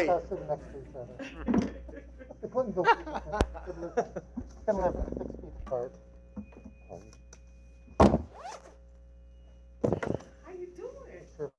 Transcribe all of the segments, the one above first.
right. Sitting next to each other. The Clintons can live 6 feet apart. How you doing? Sure.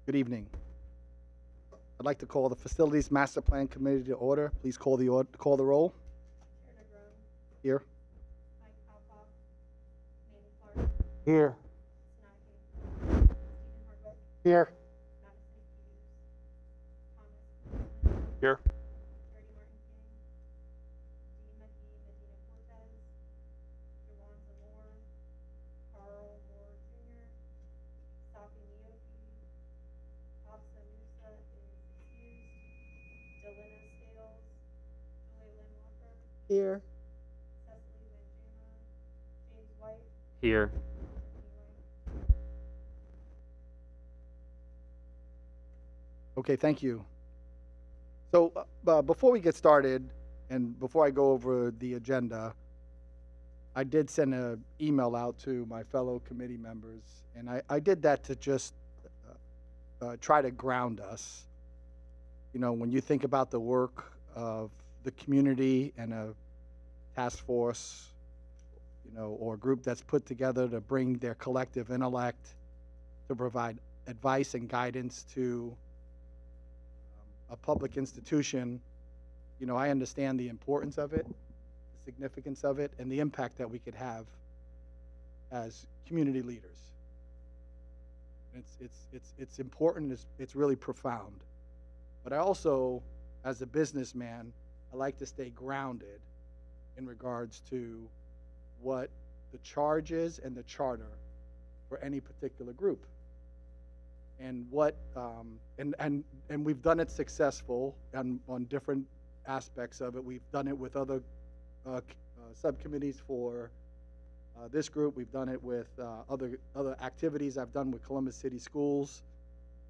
Good evening. I'd like to call the Facilities Master Plan Committee to order. Please call the roll. Chair Negron, Here. Mike Alcock, Manny Clark, Here. Sinaki, Stephen Hardwick, Here. Madison Hughes, Thomas Cleveland, Here. Charity Martin King, Dean McGee, Medina Cortez, Jawan Zamore, Carl Moore Jr., Safi Mioki, Hafsa Musa is excused, Delina Scales, Julia Lynn Walker, Here. Cecily Manjama, James White, Here. Tiffany White. Okay, thank you. So before we get started, and before I go over the agenda, I did send an email out to my fellow committee members, and I did that to just try to ground us. You know, when you think about the work of the community and a task force, or a group that's put together to bring their collective intellect to provide advice and guidance to a public institution, I understand the importance of it, the significance of it, and the impact that we could have as community leaders. It's important. It's really profound. But I also, as a businessman, I like to stay grounded in regards to what the charge is and the charter for any particular group. And what and we've done it successful on different aspects of it. We've done it with other subcommittees for this group. We've done it with other activities I've done with Columbus City Schools.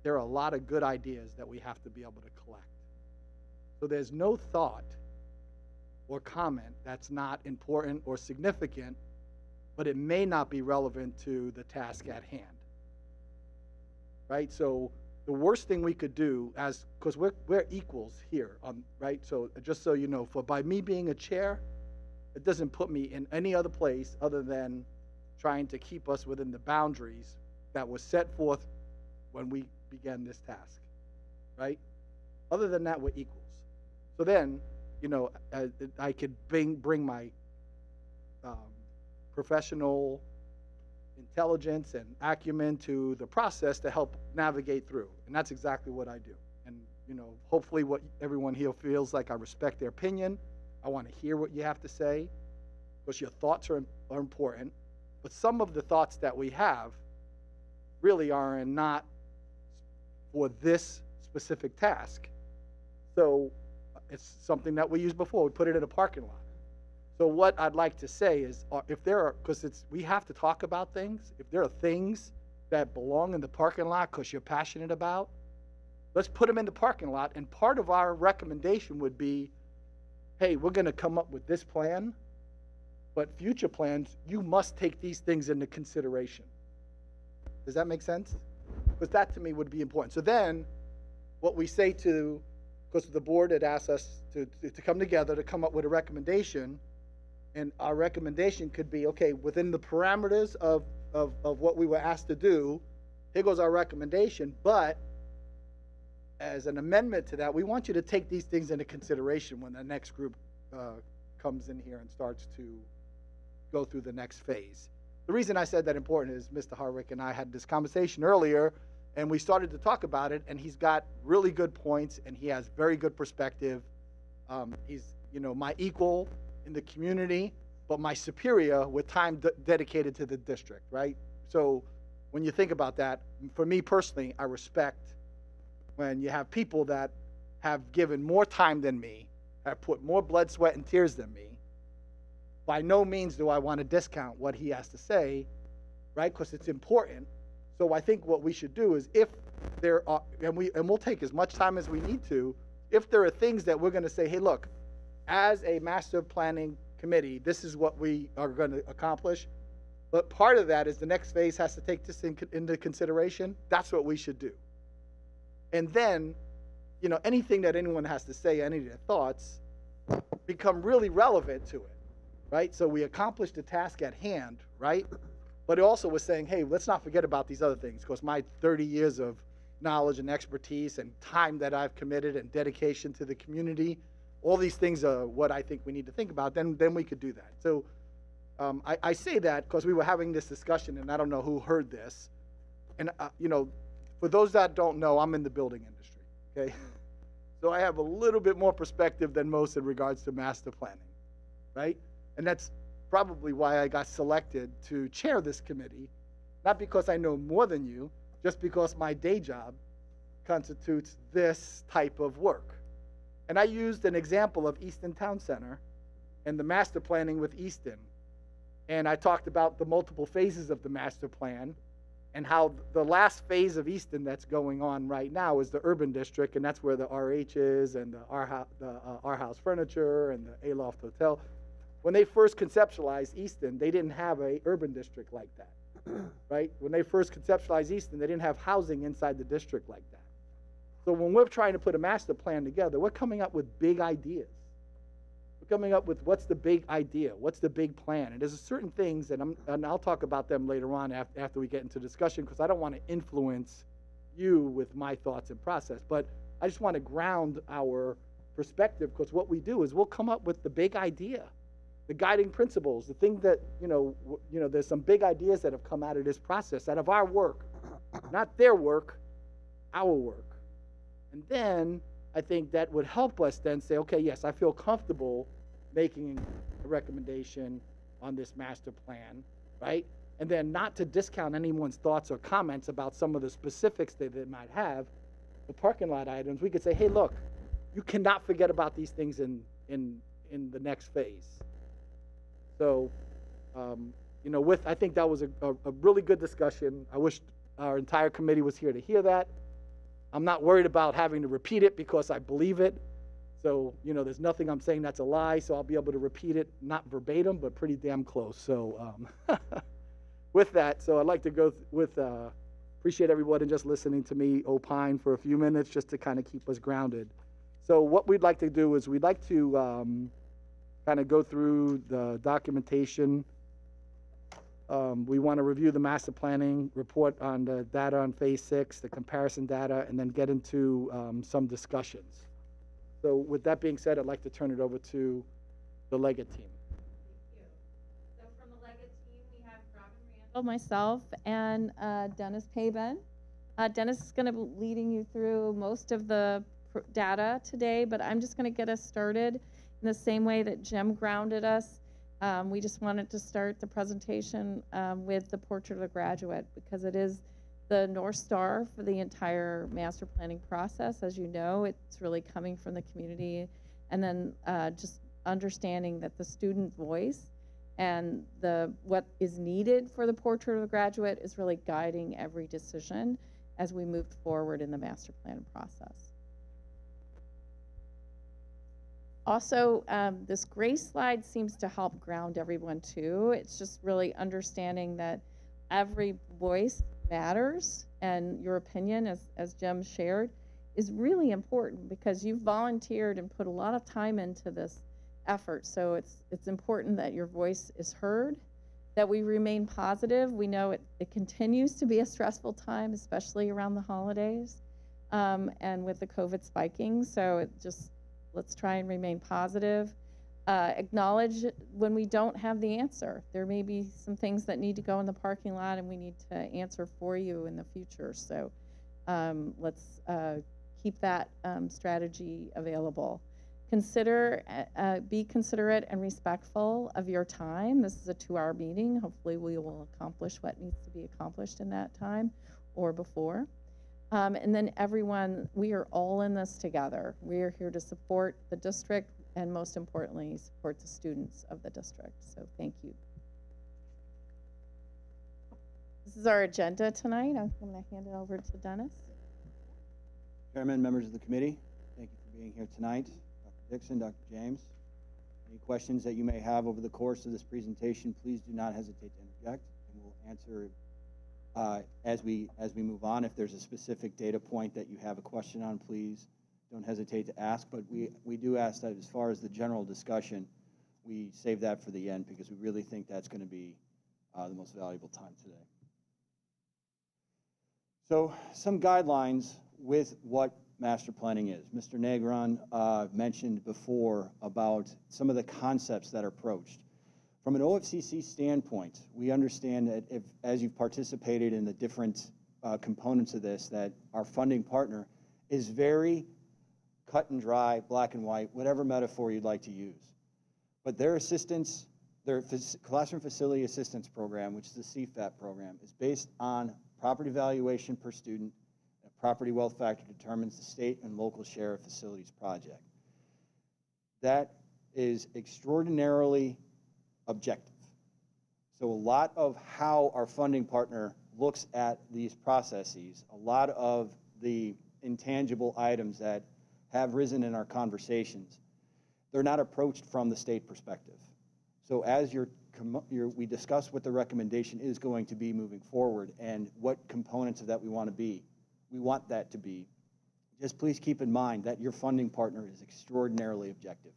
There are a lot of good ideas that we have to be able to collect. So there's no thought or comment that's not important or significant, but it may not be relevant to the task at hand. Right? So the worst thing we could do, because we're equals here, right? So just so you know, by me being a chair, it doesn't put me in any other place other than trying to keep us within the boundaries that was set forth when we began this task, right? Other than that, we're equals. So then, I could bring my professional intelligence and acumen to the process to help navigate through, and that's exactly what I do. And hopefully, what everyone here feels like I respect their opinion. I want to hear what you have to say, because your thoughts are important. But some of the thoughts that we have really are not for this specific task. So it's something that we used before. We put it in a parking lot. So what I'd like to say is, if there are, because we have to talk about things. If there are things that belong in the parking lot because you're passionate about, let's put them in the parking lot. And part of our recommendation would be, hey, we're going to come up with this plan, but future plans, you must take these things into consideration. Does that make sense? Because that to me would be important. So then what we say because the board had asked us to come together to come up with a recommendation, and our recommendation could be, okay, within the parameters of what we were asked to do, here goes our recommendation, but as an amendment to that, we want you to take these things into consideration when the next group comes in here and starts to go through the next phase. The reason I said that important is Mr. Harwick and I had this conversation earlier, and we started to talk about it, and he's got really good points, and he has very good perspective. He's, my equal in the community, but my superior with time dedicated to the district, right? So when you think about that, for me personally, I respect when you have people that have given more time than me, have put more blood, sweat, and tears than me. By no means do I want to discount what he has to say, right? Because it's important. So I think what we should do is, if there are, and we'll take as much time as we need to, if there are things that we're going to say, hey, look, as a master planning committee, this is what we are going to accomplish. But part of that is the next phase has to take this into consideration. That's what we should do. And then, anything that anyone has to say, any of their thoughts, become really relevant to it, right? So we accomplished the task at hand, right? But it also was saying, hey, let's not forget about these other things, because my 30 years of knowledge and expertise and time that I've committed and dedication to the community, all these things are what I think we need to think about. Then we could do that. So I say that because we were having this discussion, and I don't know who heard this. And, for those that don't know, I'm in the building industry, okay? So I have a little bit more perspective than most in regards to master planning, right? And that's probably why I got selected to chair this committee, not because I know more than you, just because my day job constitutes this type of work. And I used an example of Easton Town Center and the master planning with Easton. And I talked about the multiple phases of the master plan, and how the last phase of Easton that's going on right now is the urban district, and that's where the RH is, and the R House Furniture, and the Aloft Hotel. When they first conceptualized Easton, they didn't have a urban district like that, right? When they first conceptualized Easton, they didn't have housing inside the district like that. So when we're trying to put a master plan together, we're coming up with big ideas, coming up with what's the big idea, what's the big plan. And there's certain things, and I'll talk about them later on after we get into discussion, because I don't want to influence you with my thoughts and process. But I just want to ground our perspective, because what we do is we'll come up with the big idea, the guiding principles, the thing that, there's some big ideas that have come out of this process, out of our work, not their work, our work. And then I think that would help us then say, okay, yes, I feel comfortable making a recommendation on this master plan, right? And then not to discount anyone's thoughts or comments about some of the specifics that they might have, the parking lot items, we could say, hey, look, you cannot forget about these things in the next phase. So, I think that was a really good discussion. I wish our entire committee was here to hear that. I'm not worried about having to repeat it because I believe it. So, there's nothing I'm saying that's a lie, so I'll be able to repeat it, not verbatim, but pretty damn close. So, with that, so I'd like to go with, appreciate everyone just listening to me opine for a few minutes just to kind of keep us grounded. So what we'd like to do is we'd like to kind of go through the documentation. We want to review the master planning report on the data on phase 6, the comparison data, and then get into some discussions. So with that being said, I'd like to turn it over to the Leggett team. Thank you. So from the Leggett team, we have Robin Randall, myself, and Dennis Paben. Dennis is going to be leading you through most of the data today, but I'm just going to get us started in the same way that Jim grounded us. We just wanted to start the presentation with the portrait of a graduate, because it is the North Star for the entire master planning process. As you know, it's really coming from the community, and then just understanding that the student voice and what is needed for the portrait of a graduate is really guiding every decision as we move forward in the master plan process. Also, this gray slide seems to help ground everyone too. It's just really understanding that every voice matters, and your opinion, as Jim shared, is really important, because you've volunteered and put a lot of time into this effort. So it's important that your voice is heard, that we remain positive. We know it continues to be a stressful time, especially around the holidays, and with the COVID spiking. So let's try and remain positive. Acknowledge when we don't have the answer. There may be some things that need to go in the parking lot, and we need to answer for you in the future. So let's keep that strategy available. Be considerate and respectful of your time. This is a 2-hour meeting. Hopefully we will accomplish what needs to be accomplished in that time or before. And then everyone, we are all in this together. We are here to support the district, and most importantly, support the students of the district. So thank you. This is our agenda tonight. I'm going to hand it over to Dennis. Chairman, members of the committee, thank you for being here tonight. Dr. Dixon, Dr. James, any questions that you may have over the course of this presentation, please do not hesitate to interject, and we'll answer as we move on. If there's a specific data point that you have a question on, please don't hesitate to ask. But we do ask that as far as the general discussion, we save that for the end, because we really think that's going to be the most valuable time today. So some guidelines with what master planning is. Mr. Negron mentioned before about some of the concepts that are approached. From an OFCC standpoint, we understand that as you've participated in the different components of this, that our funding partner is very cut and dry, black and white, whatever metaphor you'd like to use. But their assistance, their Classroom Facility Assistance Program, which is the CFAP program, is based on property valuation per student. A property wealth factor determines the state and local share of facilities project. That is extraordinarily objective. So a lot of how our funding partner looks at these processes, a lot of the intangible items that have risen in our conversations, they're not approached from the state perspective. So as we discuss what the recommendation is going to be moving forward and what components of that we want that to be, just please keep in mind that your funding partner is extraordinarily objective.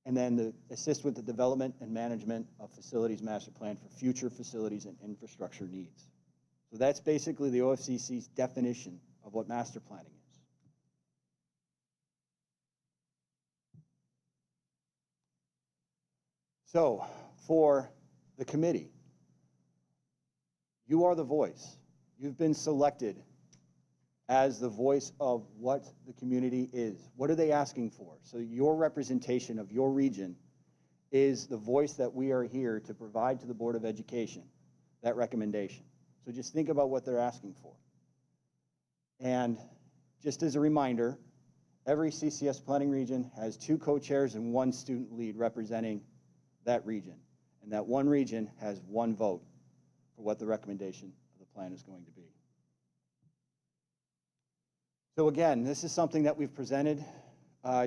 and then assist with the development and management of facilities master plan for future facilities and infrastructure needs. So that's basically the OFCC's definition of what master planning is. So for the committee, you are the voice. You've been selected as the voice of what the community is. What are they asking for? So your representation of your region is the voice that we are here to provide to the Board of Education, that recommendation. So just think about what they're asking for. And just as a reminder, every CCS planning region has 2 co-chairs and 1 student lead representing that region. And that one region has 1 vote for what the recommendation of the plan is going to be. So again, this is something that we've presented,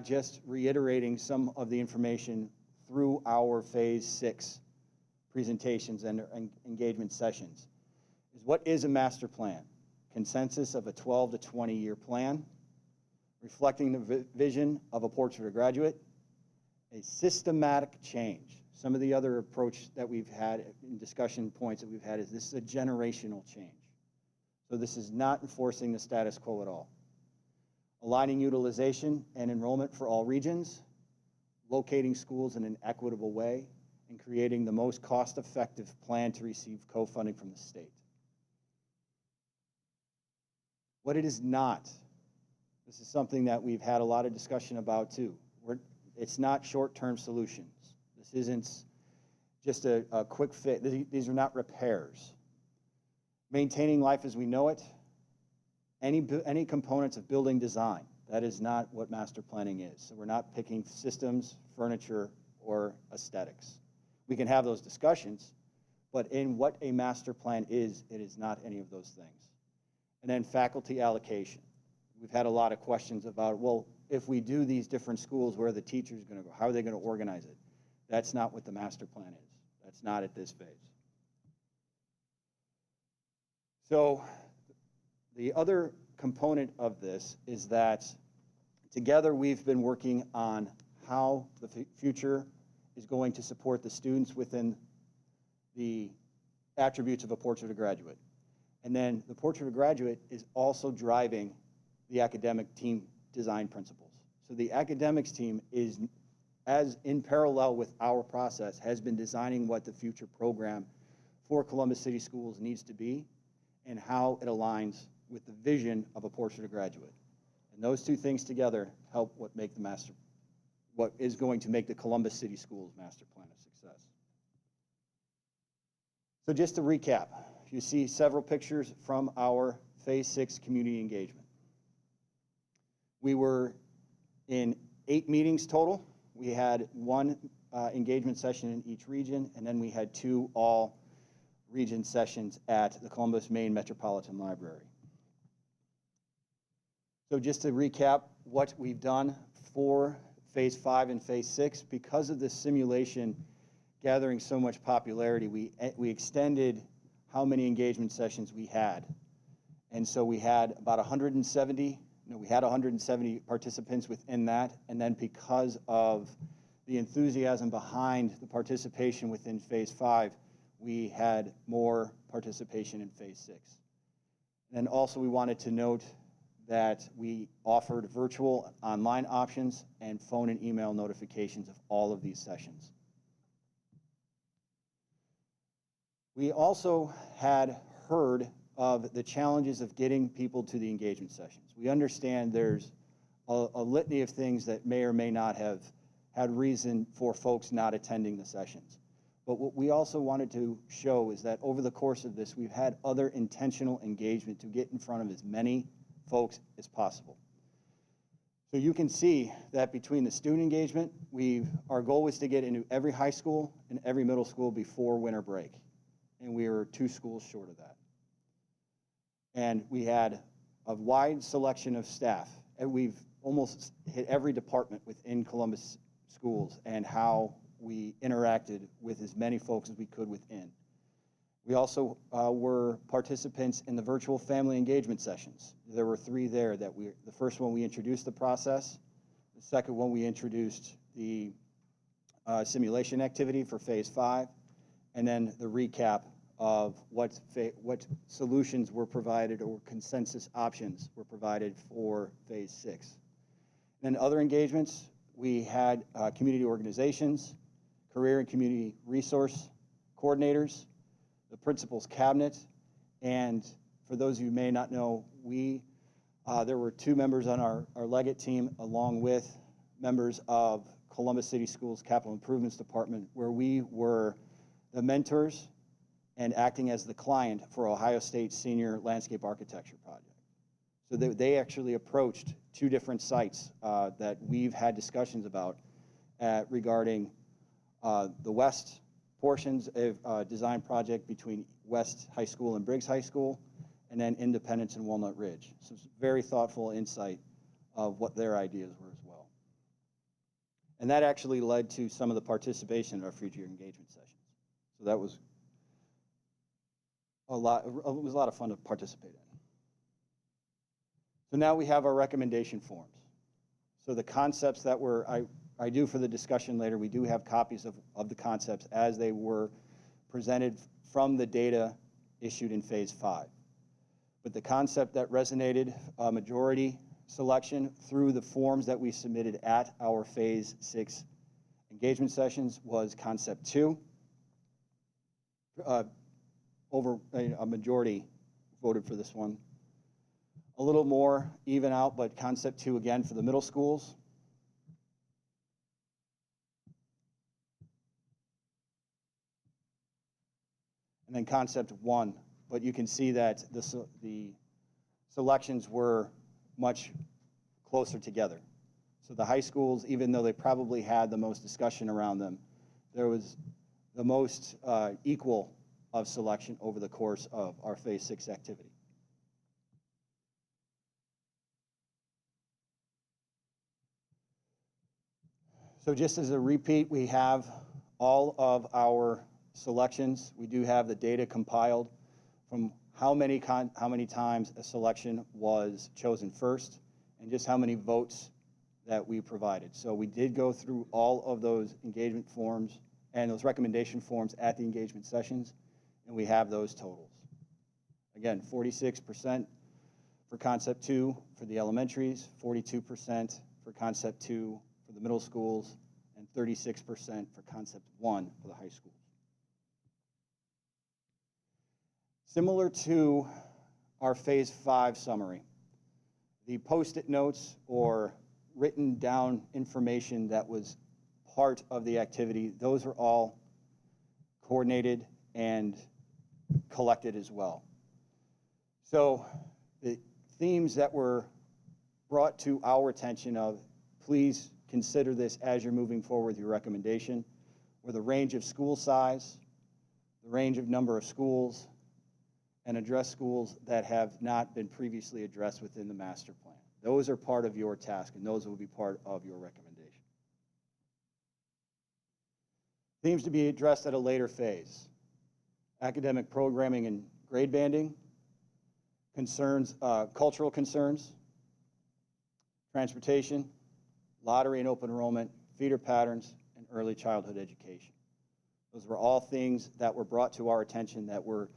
just reiterating some of the information through our Phase 6 presentations and engagement sessions. What is a master plan? Consensus of a 12 to 20-year plan, reflecting the vision of a portrait of graduate, a systematic change. Some of the other approach that we've had in discussion points that we've had is this is a generational change. So this is not enforcing the status quo at all. Aligning utilization and enrollment for all regions, locating schools in an equitable way, and creating the most cost-effective plan to receive co-funding from the state. What it is not, this is something that we've had a lot of discussion about too. It's not short-term solutions. This isn't just a quick fit. These are not repairs. Maintaining life as we know it, any components of building design, that is not what master planning is. So we're not picking systems, furniture, or aesthetics. We can have those discussions, but in what a master plan is, it is not any of those things. And then faculty allocation. We've had a lot of questions about, well, if we do these different schools, where are the teachers going to go? How are they going to organize it? That's not what the master plan is. That's not at this phase. So the other component of this is that together we've been working on how the future is going to support the students within the attributes of a portrait of graduate. And then the portrait of graduate is also driving the academic team design principles. So the academics team is, as in parallel with our process, has been designing what the future program for Columbus City Schools needs to be and how it aligns with the vision of a portrait of graduate. And those two things together help what is going to make the Columbus City Schools master plan a success. So just to recap, you see several pictures from our Phase 6 community engagement. We were in 8 meetings total. We had 1 engagement session in each region, and then we had 2 all-region sessions at the Columbus, Maine Metropolitan Library. So just to recap what we've done for Phase 5 and Phase 6, because of this simulation gathering so much popularity, we extended how many engagement sessions we had. And so we had about 170 participants within that, and then because of the enthusiasm behind the participation within Phase 5, we had more participation in Phase 6. And then also we wanted to note that we offered virtual online options and phone and email notifications of all of these sessions. We also had heard of the challenges of getting people to the engagement sessions. We understand there's a litany of things that may or may not have had reason for folks not attending the sessions. But what we also wanted to show is that over the course of this, we've had other intentional engagement to get in front of as many folks as possible. So you can see that between the student engagement, our goal was to get into every high school and every middle school before winter break. And we were 2 schools short of that. And we had a wide selection of staff. And we've almost hit every department within Columbus schools and how we interacted with as many folks as we could within. We also were participants in the virtual family engagement sessions. There were 3 there the first one we introduced the process. The second one we introduced the simulation activity for Phase 5, and then the recap of what solutions were provided or consensus options were provided for Phase 6. And then other engagements, we had community organizations, career and community resource coordinators, the principal's cabinet, and for those of you who may not know, there were 2 members on our Leggett team, along with members of Columbus City Schools Capital Improvements Department, where we were the mentors and acting as the client for Ohio State's senior landscape architecture project. So they actually approached 2 different sites that we've had discussions about regarding the west portions of design project between West High School and Briggs High School, and then Independence and Walnut Ridge. So it's very thoughtful insight of what their ideas were as well. And that actually led to some of the participation in our future engagement sessions. So that was it was a lot of fun to participate in. So now we have our recommendation forms. So the concepts that I do for the discussion later, we do have copies of the concepts as they were presented from the data issued in Phase 5. But the concept that resonated majority selection through the forms that we submitted at our Phase 6 engagement sessions was Concept 2. Over a majority voted for this one. A little more even out, but Concept 2 again for the middle schools. And then Concept 1, but you can see that the selections were much closer together. So the high schools, even though they probably had the most discussion around them, there was the most equal of selection over the course of our Phase 6 activity. So just as a repeat, we have all of our selections. We do have the data compiled from how many times a selection was chosen first and just how many votes that we provided. So we did go through all of those engagement forms and those recommendation forms at the engagement sessions, and we have those totals. Again, 46% for Concept 2 for the elementaries, 42% for Concept 2 for the middle schools, and 36% for Concept 1 for the high schools. Similar to our Phase 5 summary, the post-it notes or written down information that was part of the activity, those are all coordinated and collected as well. So the themes that were brought to our attention of, please consider this as you're moving forward with your recommendation, were the range of school size, the range of number of schools, and address schools that have not been previously addressed within the master plan. Those are part of your task, and those will be part of your recommendation. Themes to be addressed at a later phase: academic programming and grade banding, concerns, cultural concerns, transportation, lottery and open enrollment, feeder patterns, and early childhood education. Those were all things that were brought to our attention that were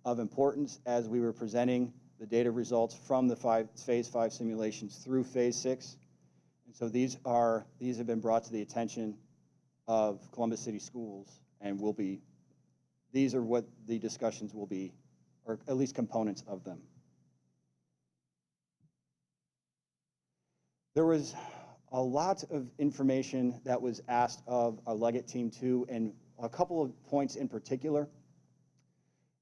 of importance as we were presenting the data results from the Phase 5 simulations through Phase 6. And so these have been brought to the attention of Columbus City Schools, and these are what the discussions will be, or at least components of them. There was a lot of information that was asked of our Leggett team too, and a couple of points in particular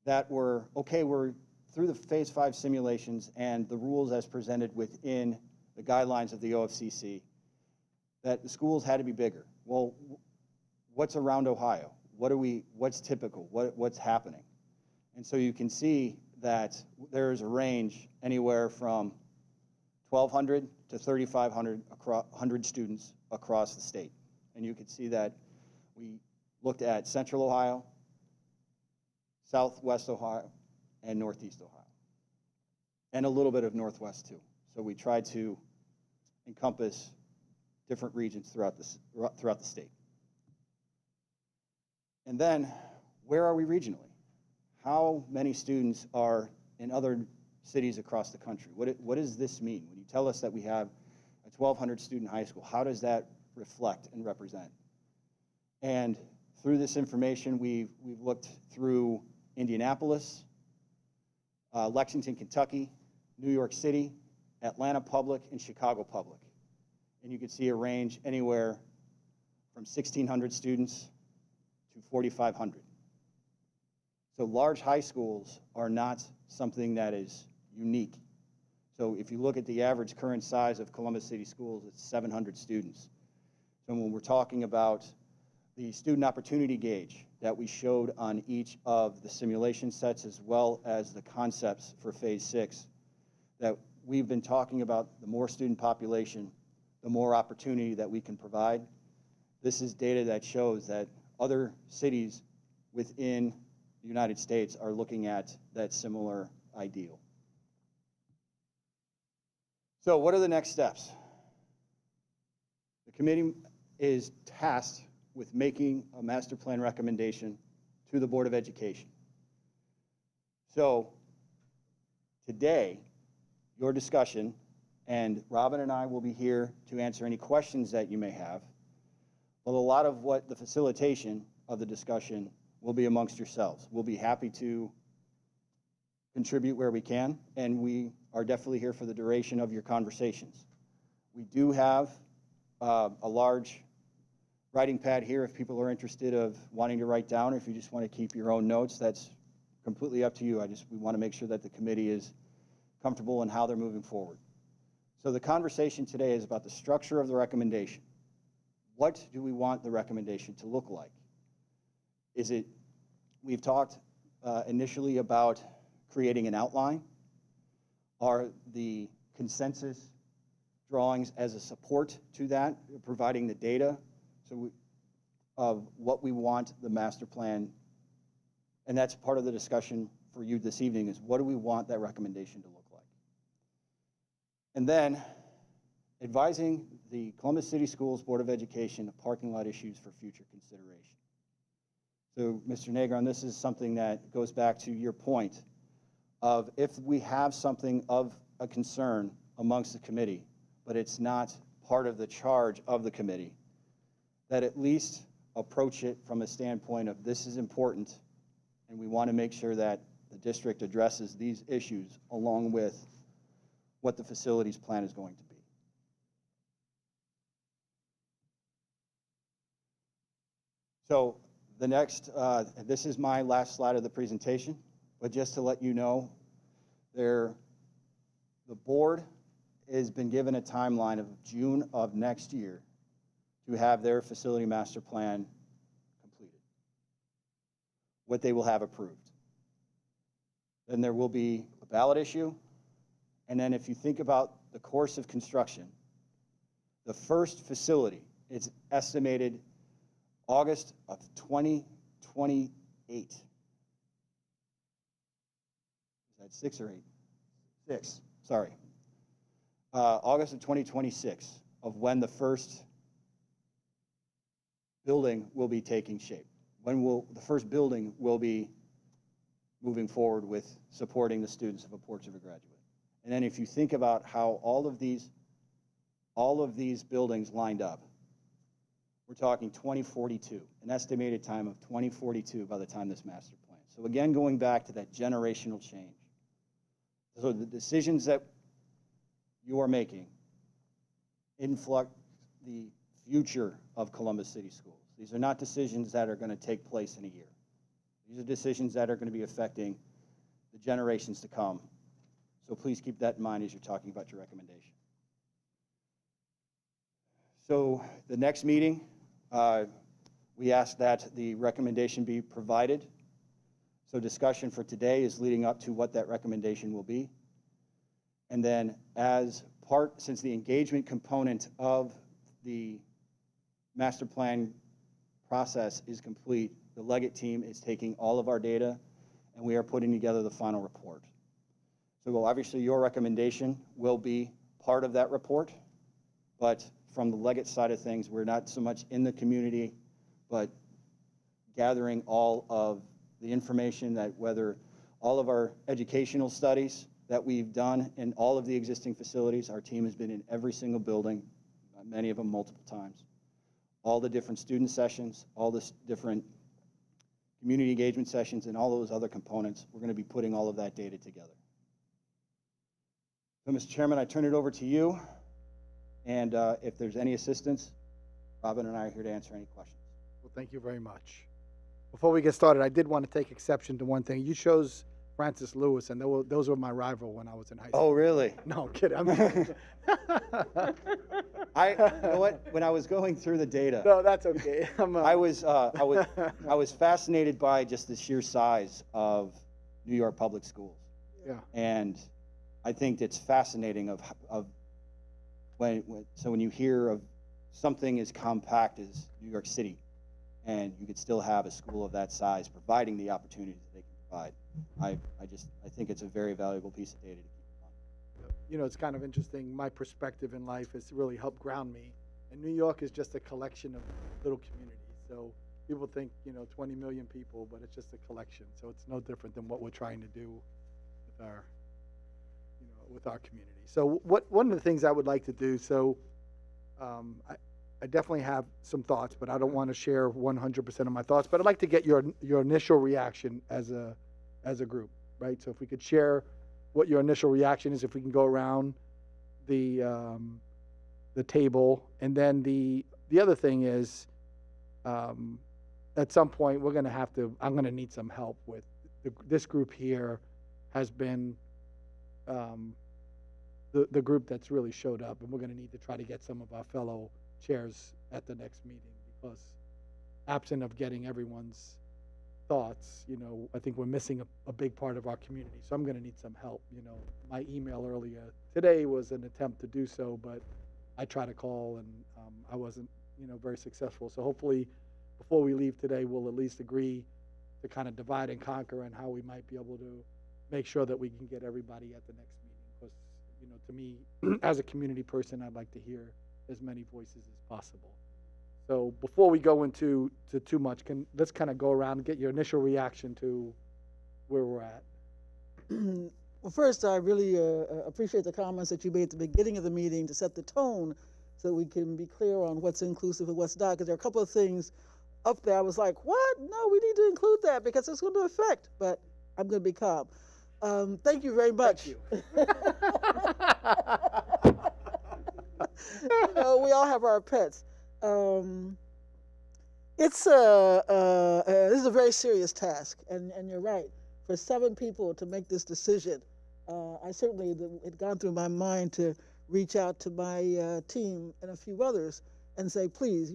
that were, okay, we're through the Phase 5 simulations and the rules as presented within the guidelines of the OFCC, that the schools had to be bigger. Well, what's around Ohio? What's typical? What's happening? And so you can see that there's a range anywhere from 1,200 to 3,500 students across the state. And you can see that we looked at Central Ohio, Southwest Ohio, and Northeast Ohio, and a little bit of Northwest too. So we tried to encompass different regions throughout the state. And then, where are we regionally? How many students are in other cities across the country? What does this mean? When you tell us that we have a 1,200 student high school, how does that reflect and represent? And through this information, we've looked through Indianapolis, Lexington, Kentucky, New York City, Atlanta Public, and Chicago Public. And you can see a range anywhere from 1,600 students to 4,500. So large high schools are not something that is unique. So if you look at the average current size of Columbus City Schools, it's 700 students. So when we're talking about the student opportunity gauge that we showed on each of the simulation sets, as well as the concepts for phase 6, that we've been talking about, the more student population, the more opportunity that we can provide. This is data that shows that other cities within the United States are looking at that similar ideal. So what are the next steps? The committee is tasked with making a master plan recommendation to the Board of Education. So today, your discussion, and Robin and I will be here to answer any questions that you may have. But a lot of what the facilitation of the discussion will be amongst yourselves. We'll be happy to contribute where we can, and we are definitely here for the duration of your conversations. We do have a large writing pad here if people are interested of wanting to write down, or if you just want to keep your own notes, that's completely up to you. We want to make sure that the committee is comfortable in how they're moving forward. So the conversation today is about the structure of the recommendation. What do we want the recommendation to look like? We've talked initially about creating an outline. Are the consensus drawings as a support to that, providing the data of what we want the master plan, and that's part of the discussion for you this evening, is what do we want that recommendation to look like? And then advising the Columbus City Schools Board of Education of parking lot issues for future consideration. So Mr. Negron, this is something that goes back to your point of if we have something of a concern amongst the committee, but it's not part of the charge of the committee, that at least approach it from a standpoint of this is important, and we want to make sure that the district addresses these issues along with what the facilities plan is going to be. So the next, this is my last slide of the presentation, but just to let you know, the board has been given a timeline of June of next year to have their facility master plan completed, what they will have approved. Then there will be a ballot issue, and then if you think about the course of construction, the first facility is estimated August of 2028. Is that 6 or 8? 6, sorry. August of 2026 of when the first building will be taking shape. When the first building will be moving forward with supporting the students of a Porch of a Graduate. And then if you think about how all of these buildings lined up, we're talking 2042, an estimated time of 2042 by the time this master plan. So again, going back to that generational change. So the decisions that you are making influx the future of Columbus City Schools. These are not decisions that are going to take place in a year. These are decisions that are going to be affecting the generations to come. So please keep that in mind as you're talking about your recommendation. So the next meeting, we ask that the recommendation be provided. So discussion for today is leading up to what that recommendation will be. And then since the engagement component of the master plan process is complete, the Leggett team is taking all of our data and we are putting together the final report. So obviously your recommendation will be part of that report, but from the Leggett side of things, we're not so much in the community, but gathering all of the information that whether all of our educational studies that we've done in all of the existing facilities, our team has been in every single building, many of them multiple times. All the different student sessions, all the different community engagement sessions, and all those other components, we're going to be putting all of that data together. So, Mr. Chairman, I turn it over to you, and if there's any assistance, Robin and I are here to answer any questions. Well, thank you very much. Before we get started, I did want to take exception to one thing. You chose Francis Lewis, and those were my rival when I was in high school. Oh, really? No, I'm kidding. I'm kidding. You know what? When I was going through the data, No, that's okay. I was fascinated by just the sheer size of New York public schools. Yeah. And I think it's fascinating of when you hear of something as compact as New York City, and you could still have a school of that size providing the opportunities that they can provide. I think it's a very valuable piece of data to keep in mind. You know, it's kind of interesting. My perspective in life has really helped ground me. And New York is just a collection of little communities. So people think, 20 million people, but it's just a collection. So it's no different than what we're trying to do with our community. So one of the things I would like to do, I definitely have some thoughts, but I don't want to share 100% of my thoughts. But I'd like to get your initial reaction as a group, right? So if we could share what your initial reaction is, if we can go around the table, and then the other thing is, at some point I'm going to need some help with this group here has been the group that's really showed up, and we're going to need to try to get some of our fellow chairs at the next meeting, because absent of getting everyone's thoughts, I think we're missing a big part of our community. So I'm going to need some help. My email earlier today was an attempt to do so, but I tried to call and I wasn't, very successful. So hopefully before we leave today, we'll at least agree to kind of divide and conquer and how we might be able to make sure that we can get everybody at the next meeting. Because, to me, as a community person, I'd like to hear as many voices as possible. So before we go into too much, let's kind of go around and get your initial reaction to where we're at. Well, first, I really appreciate the comments that you made at the beginning of the meeting to set the tone so we can be clear on what's inclusive and what's not, because there are a couple of things up there I was like, what? No, we need to include that because it's going to affect, but I'm going to be calm. Thank you very much. Thank you. We all have our pets. This is a very serious task, and you're right. For 7 people to make this decision, I certainly had gone through my mind to reach out to my team and a few others and say, please,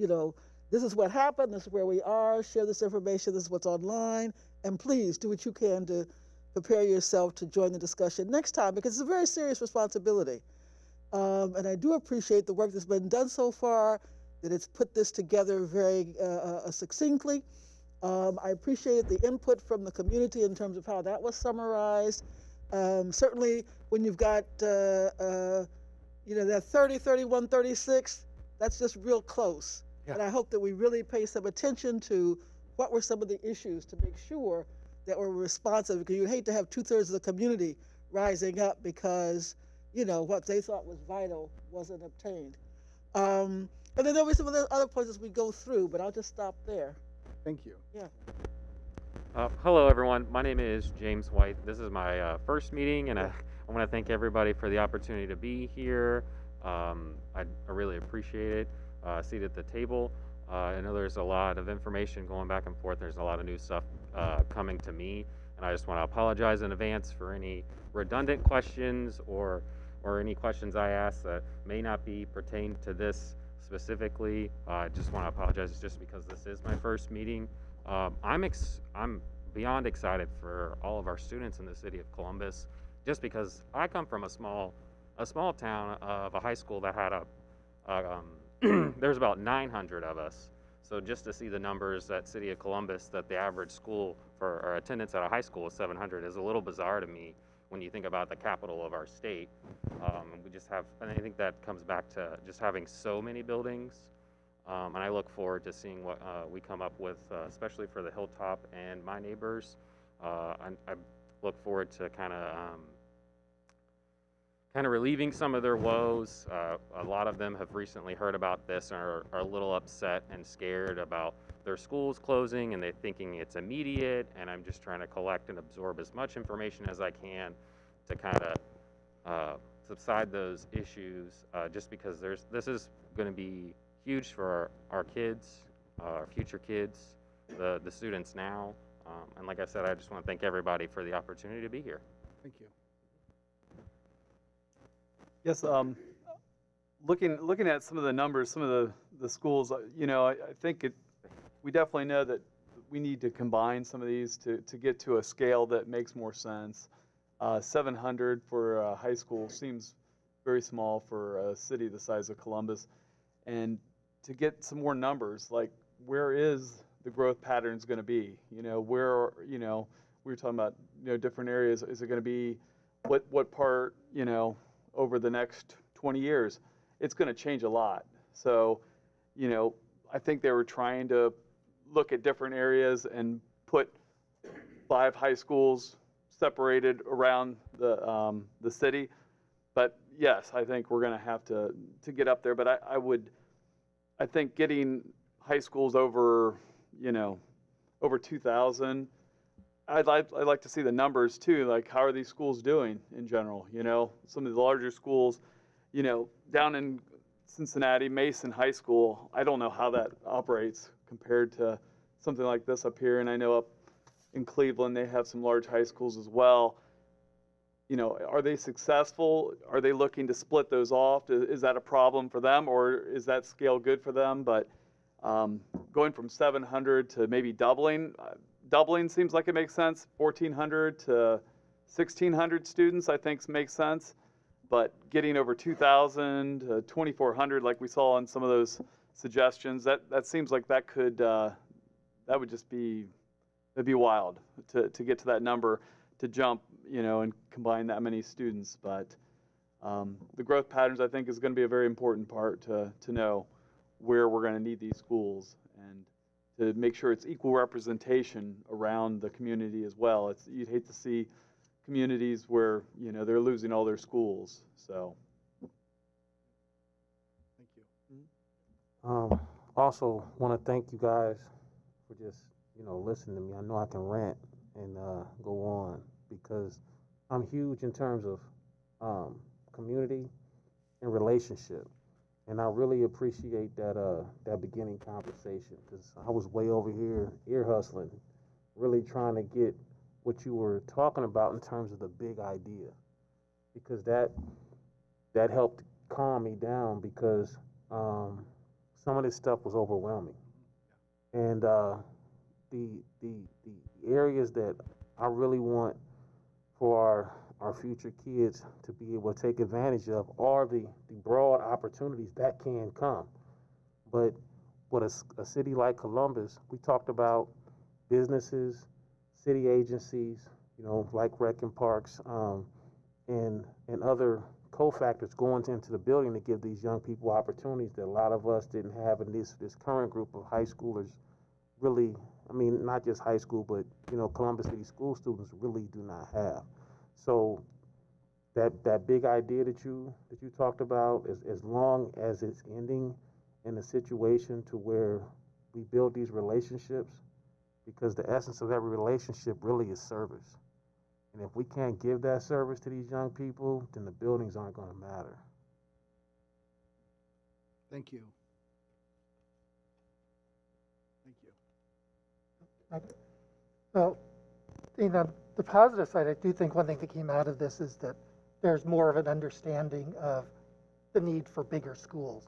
this is what happened, this is where we are, share this information, this is what's online, and please do what you can to prepare yourself to join the discussion next time, because it's a very serious responsibility. And I do appreciate the work that's been done so far, that it's put this together very succinctly. I appreciated the input from the community in terms of how that was summarized. Certainly when you've got, that 30, 31, 36, that's just real close. Yeah. And I hope that we really pay some attention to what were some of the issues to make sure that we're responsive, because you hate to have 2/3 of the community rising up because, what they thought was vital wasn't obtained. And then there'll be some of the other points as we go through, but I'll just stop there. Thank you. Yeah. Hello, everyone. My name is James White. This is my first meeting, and I want to thank everybody for the opportunity to be here. I really appreciate it. Seated at the table. I know there's a lot of information going back and forth. There's a lot of new stuff coming to me, and I just want to apologize in advance for any redundant questions or any questions I ask that may not be pertained to this specifically. I just want to apologize just because this is my first meeting. I'm beyond excited for all of our students in the city of Columbus, just because I come from a small town of a high school that had there's about 900 of us. So just to see the numbers at City of Columbus, that the average school for our attendance at a high school is 700 is a little bizarre to me when you think about the capital of our state. We just have, and I think that comes back to just having so many buildings And I look forward to seeing what we come up with, especially for the Hilltop and my neighbors. I look forward to kind of relieving some of their woes. A lot of them have recently heard about this and are a little upset and scared about their schools closing, and they're thinking it's immediate. And I'm just trying to collect and absorb as much information as I can to kind of subside those issues, just because this is going to be huge for our kids, our future kids, the students now. And like I said, I just want to thank everybody for the opportunity to be here. Thank you. Yes, looking at some of the numbers, some of the schools, I think we definitely know that we need to combine some of these to get to a scale that makes more sense. 700 for a high school seems very small for a city the size of Columbus. And to get some more numbers, like where is the growth patterns going to be? Where, we were talking about, different areas. Is it going to be what part, over the next 20 years? It's going to change a lot. So, I think they were trying to look at different areas and put 5 high schools separated around the city. But yes, I think we're going to have to get up there. But I think getting high schools over, over 2,000. I'd like to see the numbers too. Like, how are these schools doing in general? Some of the larger schools, down in Cincinnati, Mason High School, I don't know how that operates compared to something like this up here. And I know up in Cleveland, they have some large high schools as well. Are they successful? Are they looking to split those off? Is that a problem for them, or is that scale good for them? But going from 700 to maybe doubling seems like it makes sense. 1,400 to 1,600 students, I think, makes sense. But getting over 2,000 to 2,400, like we saw in some of those suggestions, that seems like that would just be, it'd be wild to get to that number, to jump, and combine that many students. But the growth patterns, I think, is going to be a very important part to know where we're going to need these schools, and to make sure it's equal representation around the community as well. You'd hate to see communities where, they're losing all their schools. So. Thank you. Also want to thank you guys for just, listening to me. I know I can rant and go on, because I'm huge in terms of community and relationship. And I really appreciate that beginning conversation, because I was way over here ear hustling, really trying to get what you were talking about in terms of the big idea, because that helped calm me down, because some of this stuff was overwhelming. And the areas that I really want for our future kids to be able to take advantage of are the broad opportunities that can come. But with a city like Columbus, we talked about businesses, city agencies, like rec and parks, and other cofactors going into the building to give these young people opportunities that a lot of us didn't have in this current group of high schoolers. Really, I mean, not just high school, but Columbus City school students really do not have. So that big idea that you talked about, as long as it's ending in a situation to where we build these relationships, because the essence of every relationship really is service. And if we can't give that service to these young people, then the buildings aren't going to matter. Thank you. Thank you. Well, the positive side, I do think one thing that came out of this is that there's more of an understanding of the need for bigger schools.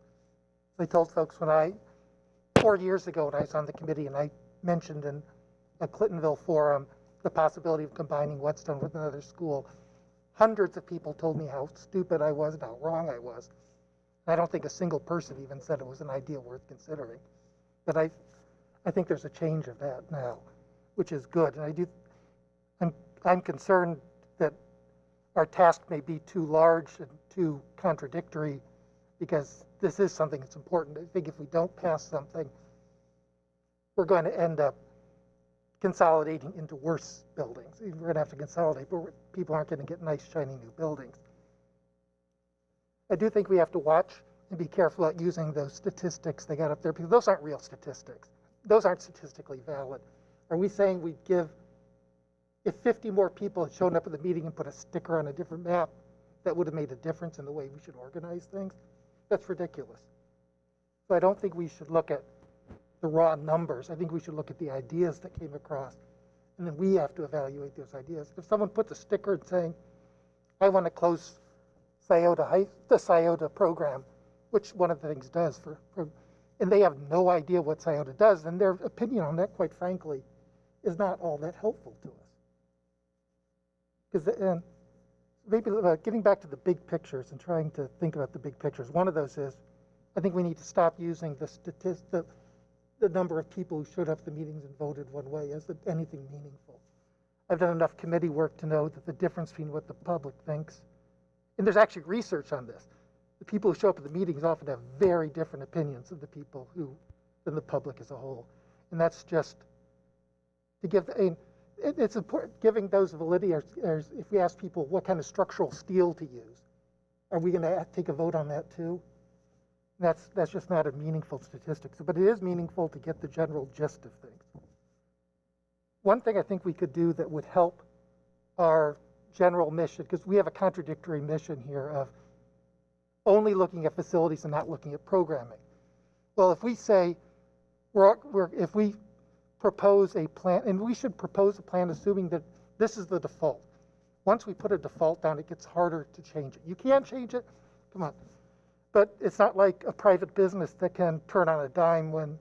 I told folks 4 years ago when I was on the committee, and I mentioned in a Clintonville forum the possibility of combining Whetstone with another school, hundreds of people told me how stupid I was and how wrong I was. And I don't think a single person even said it was an idea worth considering. But I think there's a change of that now, which is good. And I'm concerned that our task may be too large and too contradictory because this is something that's important. I think if we don't pass something, we're going to end up consolidating into worse buildings. We're going to have to consolidate, but people aren't going to get nice, shiny new buildings. I do think we have to watch and be careful about using those statistics they got up there, because those aren't real statistics. Those aren't statistically valid. Are we saying we'd give, if 50 more people had shown up at the meeting and put a sticker on a different map, that would have made a difference in the way we should organize things? That's ridiculous. So I don't think we should look at the raw numbers. I think we should look at the ideas that came across, and then we have to evaluate those ideas. If someone puts a sticker saying, I want to close the Scioto program, which one of the things does and they have no idea what Scioto does, then their opinion on that, quite frankly, is not all that helpful to us. And maybe getting back to the big pictures and trying to think about the big pictures, one of those is, I think we need to stop using the number of people who showed up at the meetings and voted one way as anything meaningful. I've done enough committee work to know that the difference between what the public thinks, and there's actually research on this, the people who show up at the meetings often have very different opinions of the people than the public as a whole. And that's just to give, it's important, giving those validity, if we ask people what kind of structural steel to use, are we going to take a vote on that too? That's just not a meaningful statistic. But it is meaningful to get the general gist of things. One thing I think we could do that would help our general mission, because we have a contradictory mission here of only looking at facilities and not looking at programming. Well, if we say, if we propose a plan, and we should propose a plan assuming that this is the default. Once we put a default down, it gets harder to change it. You can change it, come on. But it's not like a private business that can turn on a dime when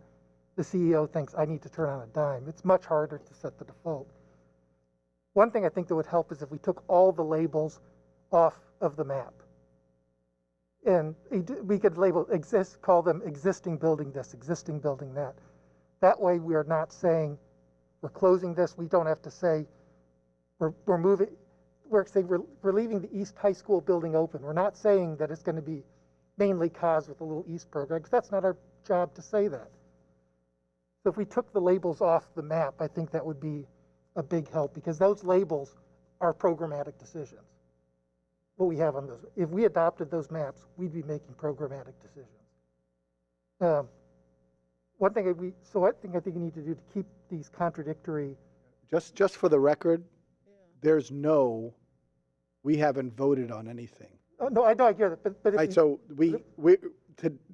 the CEO thinks I need to turn on a dime. It's much harder to set the default. One thing I think that would help is if we took all the labels off of the map. And we could call them existing building this, existing building that. That way we are not saying we're closing this. We don't have to say we're moving, we're saying we're leaving the East High School building open. We're not saying that it's going to be mainly COS with a little East program, because that's not our job to say that. So if we took the labels off the map, I think that would be a big help, because those labels are programmatic decisions. What we have on those. If we adopted those maps, we'd be making programmatic decisions. One thing I think we need to do to keep these contradictory. Just for the record, there's we haven't voted on anything. Oh, no, I know, I get it, but right. So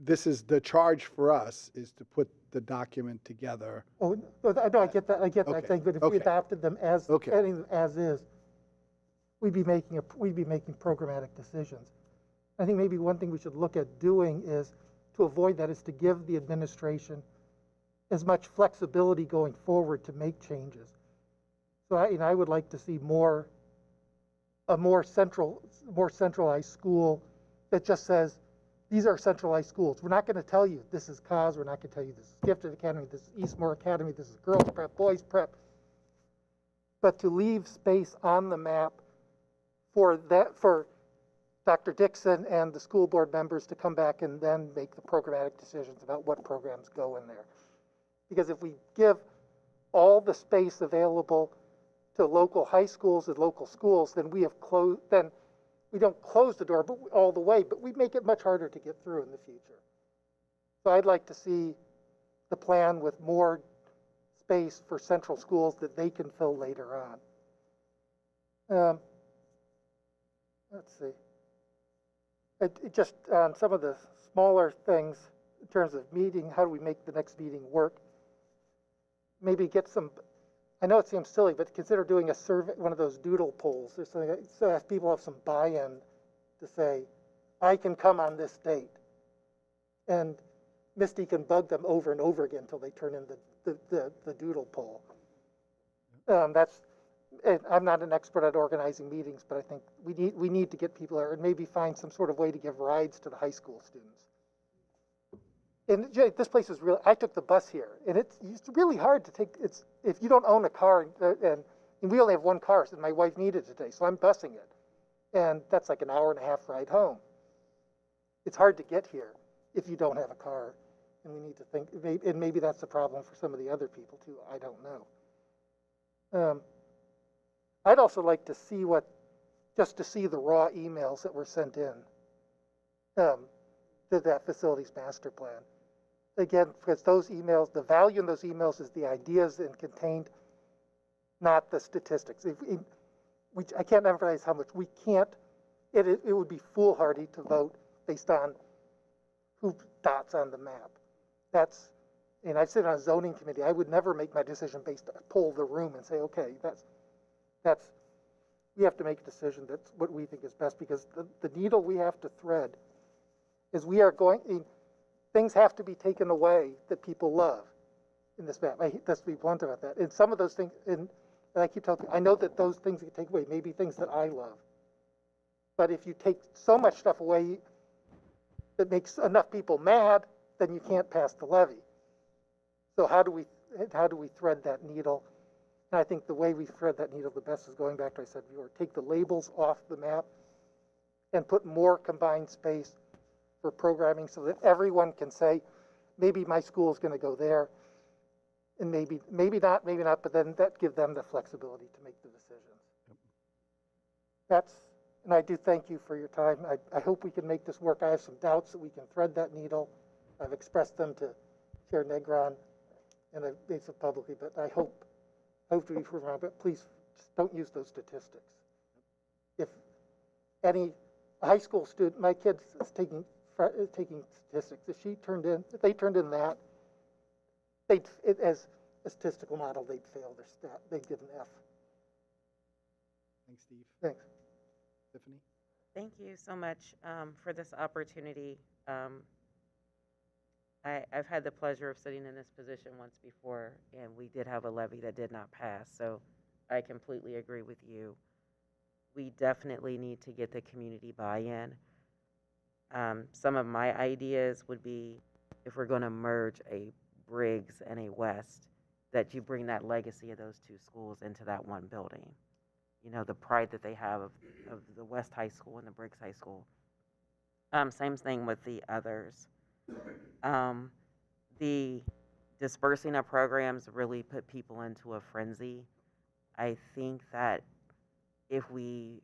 this is the charge for us is to put the document together. Oh, no, I get that. I get Okay. that thing. But if we adopted them as is, we'd be making programmatic decisions. I think maybe one thing we should look at doing is to avoid that is to give the administration as much flexibility going forward to make changes. So I would like to see a more centralized school that just says, these are centralized schools. We're not going to tell you this is COS. We're not going to tell you this is Gifted Academy. This is Eastmore Academy. This is Girls Prep, Boys Prep. But to leave space on the map for Dr. Dixon and the school board members to come back and then make the programmatic decisions about what programs go in there. Because if we give all the space available to local high schools and local schools, then we don't close the door all the way, but we make it much harder to get through in the future. So I'd like to see the plan with more space for central schools that they can fill later on. Let's see. Just on some of the smaller things in terms of meeting, how do we make the next meeting work? Maybe get some, I know it seems silly, but consider doing a survey, one of those doodle polls or something, so if people have some buy-in to say, I can come on this date. And Misty can bug them over and over again until they turn in the doodle poll. I'm not an expert at organizing meetings, but I think we need to get people there and maybe find some sort of way to give rides to the high school students. And this place is really, I took the bus here, and it's really hard to take, if you don't own a car, and we only have one car, so my wife needed it today, so I'm busing it. And that's like an hour and a half ride home. it's hard to get here if you don't have a car. And we need to think, and maybe that's the problem for some of the other people too. I don't know. I'd also like to see just to see the raw emails that were sent in to that facilities master plan. Again, because those emails, the value in those emails is the ideas and contained, not the statistics. I can't emphasize how much we can't, it would be foolhardy to vote based on who dots on the map. And I sit on a zoning committee. I would never make my decision based on poll the room and say, okay, we have to make a decision. That's what we think is best, because the needle we have to thread is things have to be taken away that people love in this map. Let's be blunt about that. And some of those things, and I keep telling people, I know that those things you take away may be things that I love. But if you take so much stuff away that makes enough people mad, then you can't pass the levy. So how do we thread that needle? And I think the way we thread that needle the best is going back to what I said before, take the labels off the map and put more combined space for programming so that everyone can say, maybe my school is going to go there, and maybe not, but then that give them the flexibility to make the decisions. And I do thank you for your time. I hope we can make this work. I have some doubts that we can thread that needle. I've expressed them to Chair Negron, and I've made some publicly, but I hope to be proven wrong, but please just don't use those statistics. If any high school student, my kid is taking statistics, if they turned in that, as a statistical model, they'd fail their stat, they'd get an F. Thanks, Steve. Thanks. Tiffany? Thank you so much for this opportunity. I've had the pleasure of sitting in this position once before, and we did have a levy that did not pass, so I completely agree with you. We definitely need to get the community buy-in. Some of my ideas would be, if we're going to merge a Briggs and a West, that you bring that legacy of those two schools into that one building. You know, the pride that they have of the West High School and the Briggs High School. Same thing with the others. The dispersing of programs really put people into a frenzy. I think that if we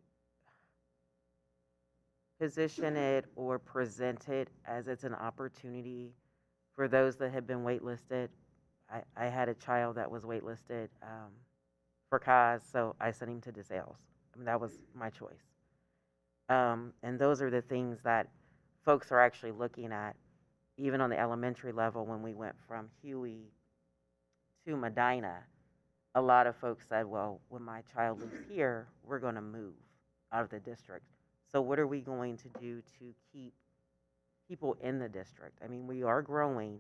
position it or present it as it's an opportunity for those that have been waitlisted. I had a child that was waitlisted for cause, so I sent him to DeSales. I mean, that was my choice. And those are the things that folks are actually looking at, even on the elementary level. When we went from Huey to Medina, a lot of folks said, well, when my child leaves here, we're going to move out of the district. So what are we going to do to keep people in the district? I mean, we are growing,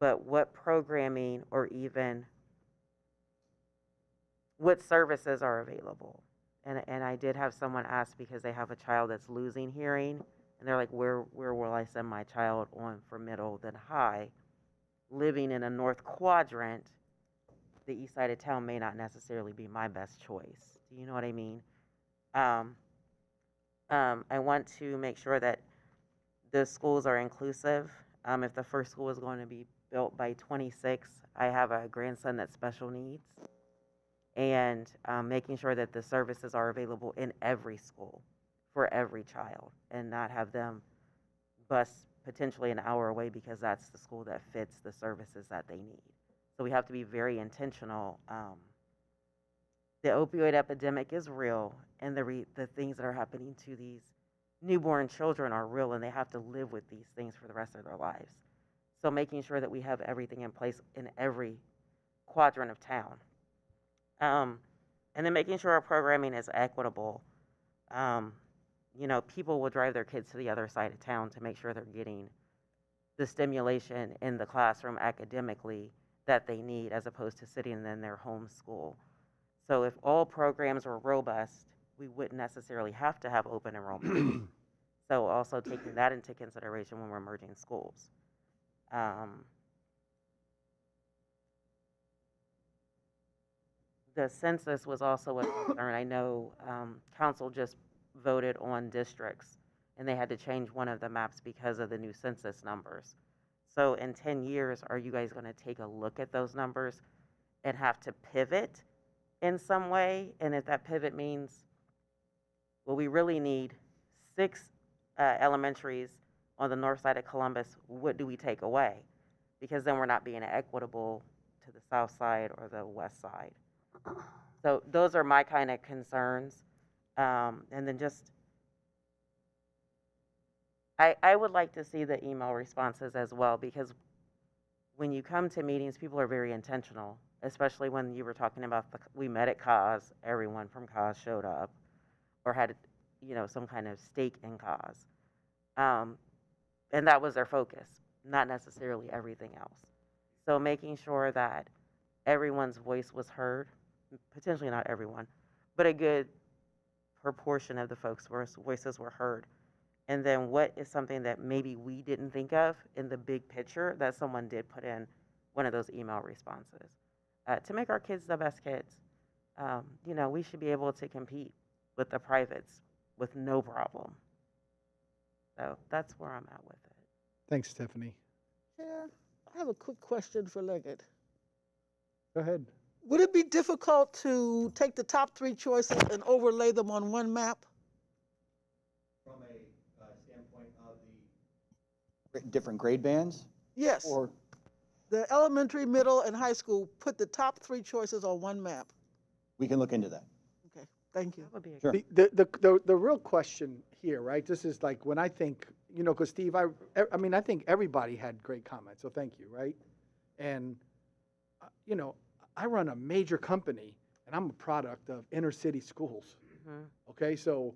but what programming or even what services are available? And I did have someone ask, because they have a child that's losing hearing, and they're like, where will I send my child on for middle then high? Living in a north quadrant, the east side of town may not necessarily be my best choice. Do you know what I mean? I want to make sure that the schools are inclusive. If the first school is going to be built by 26, I have a grandson that's special needs, and making sure that the services are available in every school for every child, and not have them bus potentially an hour away because that's the school that fits the services that they need. So we have to be very intentional. The opioid epidemic is real, and the things that are happening to these newborn children are real, and they have to live with these things for the rest of their lives. So making sure that we have everything in place in every quadrant of town. And then making sure our programming is equitable. You know, people will drive their kids to the other side of town to make sure they're getting the stimulation in the classroom academically that they need, as opposed to sitting in their home school. So if all programs were robust, we wouldn't necessarily have to have open enrollment. So also taking that into consideration when we're merging schools. The census was also a concern. I know council just voted on districts. and they had to change one of the maps because of the new census numbers. So in 10 years, are you guys going to take a look at those numbers and have to pivot in some way? And if that pivot means, well, we really need 6 elementaries on the north side of Columbus, what do we take away? Because then we're not being equitable to the south side or the west side. So those are my kind of concerns. And then just, I would like to see the email responses as well, because when you come to meetings, people are very intentional, especially when you were talking about we met at cause, everyone from cause showed up or had, some kind of stake in cause. And that was their focus, not necessarily everything else. So making sure that everyone's voice was heard, potentially not everyone, but a good proportion of the folks' voices were heard. And then what is something that maybe we didn't think of in the big picture that someone did put in one of those email responses? To make our kids the best kids, we should be able to compete with the privates with no problem. So that's where I'm at with it. Thanks, Stephanie. Chair, I have a quick question for Leggett. Go ahead. Would it be difficult to take the top 3 choices and overlay them on one map? From a standpoint of the different grade bands? Yes. Or The elementary, middle, and high school, put the top 3 choices on one map. we can look into that. Okay, thank you. That would be a Sure. The real question here, right? This is like when I think, because Steve, I think everybody had great comments, so thank you, right? And, I run a major company, and I'm a product of inner city schools. Okay, so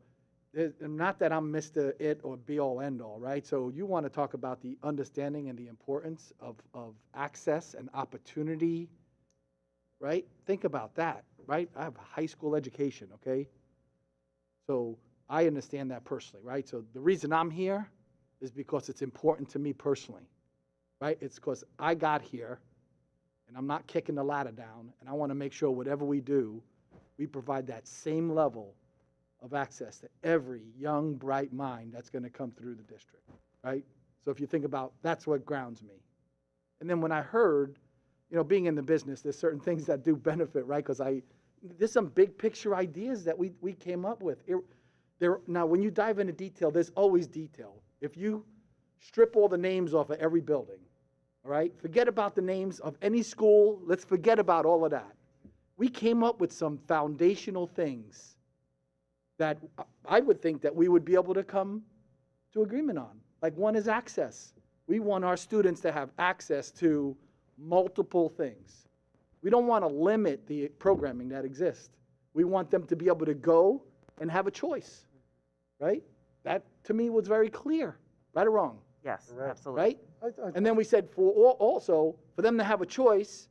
not that I'm Mr. It or be all end all, right? So you want to talk about the understanding and the importance of access and opportunity, right? Think about that, right? I have high school education, okay? So I understand that personally, right? So the reason I'm here is because it's important to me personally, right? It's because I got here and I'm not kicking the ladder down, and I want to make sure whatever we do, we provide that same level of access to every young, bright mind that's going to come through the district, right? So if you think about, that's what grounds me. And then when I heard, being in the business, there's certain things that do benefit, right? Because there's some big picture ideas that we came up with. Now, when you dive into detail, there's always detail. If you strip all the names off of every building, all right, forget about the names of any school, let's forget about all of that. We came up with some foundational things that I would think that we would be able to come to agreement on. Like one is access. We want our students to have access to multiple things. We don't want to limit the programming that exists. We want them to be able to go and have a choice, right? That, to me, was very clear, right or wrong, Yes, Right. absolutely. right? And then we said also for them to have a choice,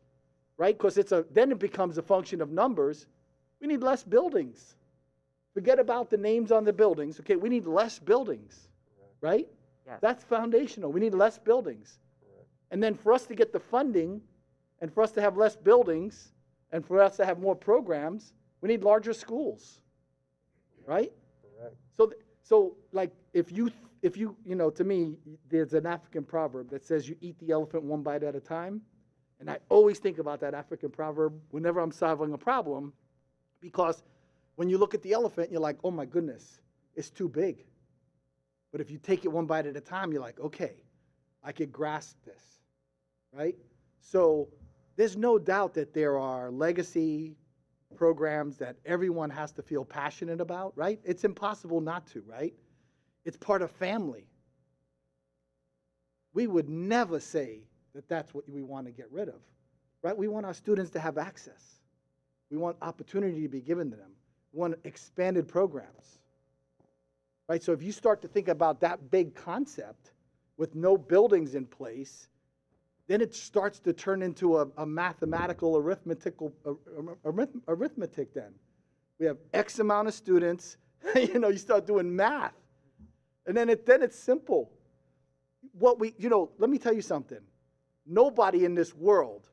right? Because then it becomes a function of numbers. We need less buildings. Forget about the names on the buildings. Okay, we need less buildings, right? Yes. That's foundational. We need less buildings. And then for us to get the funding and for us to have less buildings and for us to have more programs, we need larger schools, right? Correct. So like if you to me, there's an African proverb that says you eat the elephant one bite at a time. And I always think about that African proverb whenever I'm solving a problem, because when you look at the elephant, you're like, oh my goodness, it's too big. But if you take it one bite at a time, you're like, okay, I could grasp this, right? So there's no doubt that there are legacy programs that everyone has to feel passionate about, right? It's impossible not to, right? It's part of family. We would never say that that's what we want to get rid of, right? We want our students to have access. We want opportunity to be given to them. We want expanded programs, right? So if you start to think about that big concept with no buildings in place, then it starts to turn into a mathematical arithmetic then. We have X amount of students, you start doing math. And then it's simple. Let me tell you something. Nobody in this world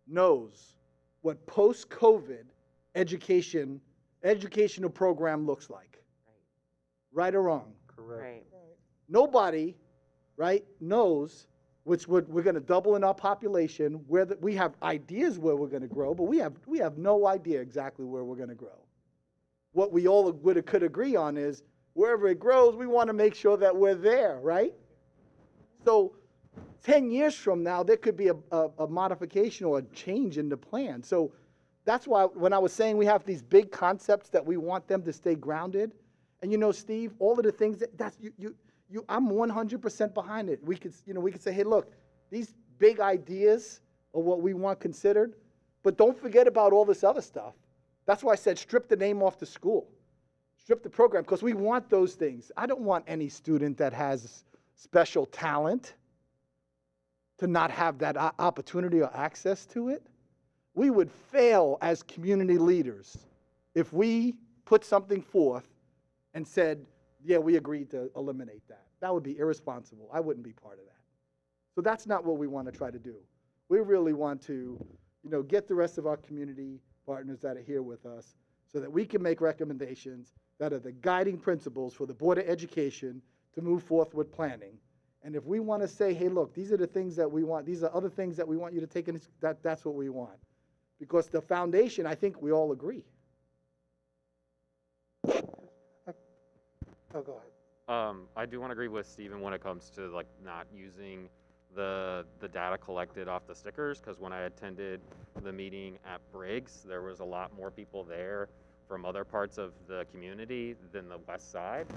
knows what post-COVID educational program looks like. Right or wrong? Correct. Correct. Right. Right. Nobody, right, knows we're going to double in our population. We have ideas where we're going to grow, but we have no idea exactly where we're going to grow. What we all could agree on is wherever it grows, we want to make sure that we're there, right? So 10 years from now, there could be a modification or a change in the plan. So that's why when I was saying we have these big concepts that we want them to stay grounded, and Steve, all of the things I'm 100% behind it. We could say, hey, look, these big ideas are what we want considered, but don't forget about all this other stuff. That's why I said strip the name off the school, strip the program, because we want those things. I don't want any student that has special talent to not have that opportunity or access to it. We would fail as community leaders if we put something forth and said, yeah, we agreed to eliminate that. That would be irresponsible. I wouldn't be part of that. So that's not what we want to try to do. We really want to, get the rest of our community partners that are here with us so that we can make recommendations that are the guiding principles for the Board of Education to move forth with planning. And if we want to say, hey, look, these are the things that we want, these are other things that we want you to take in, that's what we want. Because the foundation, I think we all agree. Oh, go ahead. I do want to agree with Stephen when it comes to not using the data collected off the stickers, because when I attended the meeting at Briggs, there was a lot more people there from other parts of the community than the west side.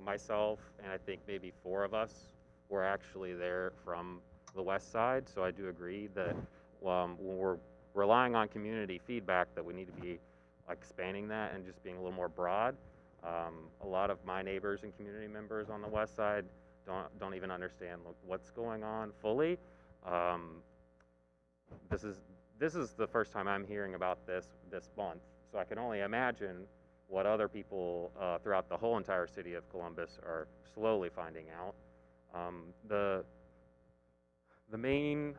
Myself and I think maybe 4 of us were actually there from the west side, so I do agree that when we're relying on community feedback that we need to be expanding that and just being a little more broad. A lot of my neighbors and community members on the west side don't even understand what's going on fully. This is the first time I'm hearing about this month, so I can only imagine what other people throughout the whole entire city of Columbus are slowly finding out. The main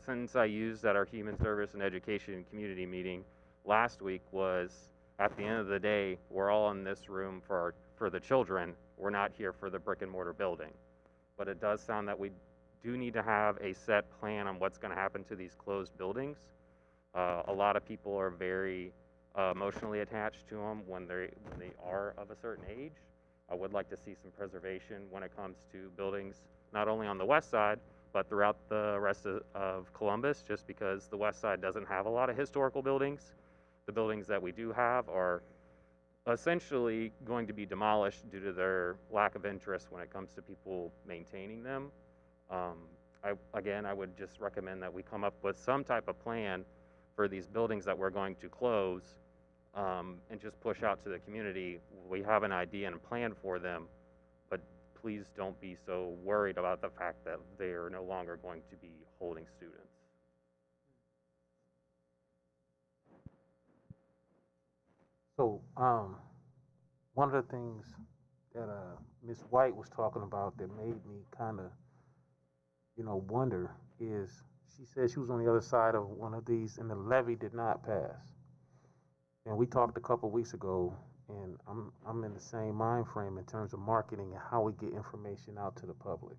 sentence I used at our Human Service and Education Community meeting last week was, at the end of the day, we're all in this room for the children. We're not here for the brick and mortar building. But it does sound that we do need to have a set plan on what's going to happen to these closed buildings. A lot of people are very emotionally attached to them when they are of a certain age. I would like to see some preservation when it comes to buildings, not only on the west side, but throughout the rest of Columbus, just because the west side doesn't have a lot of historical buildings. The buildings that we do have are essentially going to be demolished due to their lack of interest when it comes to people maintaining them. I would just recommend that we come up with some type of plan for these buildings that we're going to close, and just push out to the community. We have an idea and a plan for them, but please don't be so worried about the fact that they are no longer going to be holding students. So, one of the things that Ms. White was talking about that made me kind of, wonder is she said she was on the other side of one of these and the levy did not pass. And we talked a couple weeks ago, and I'm in the same mind frame in terms of marketing and how we get information out to the public.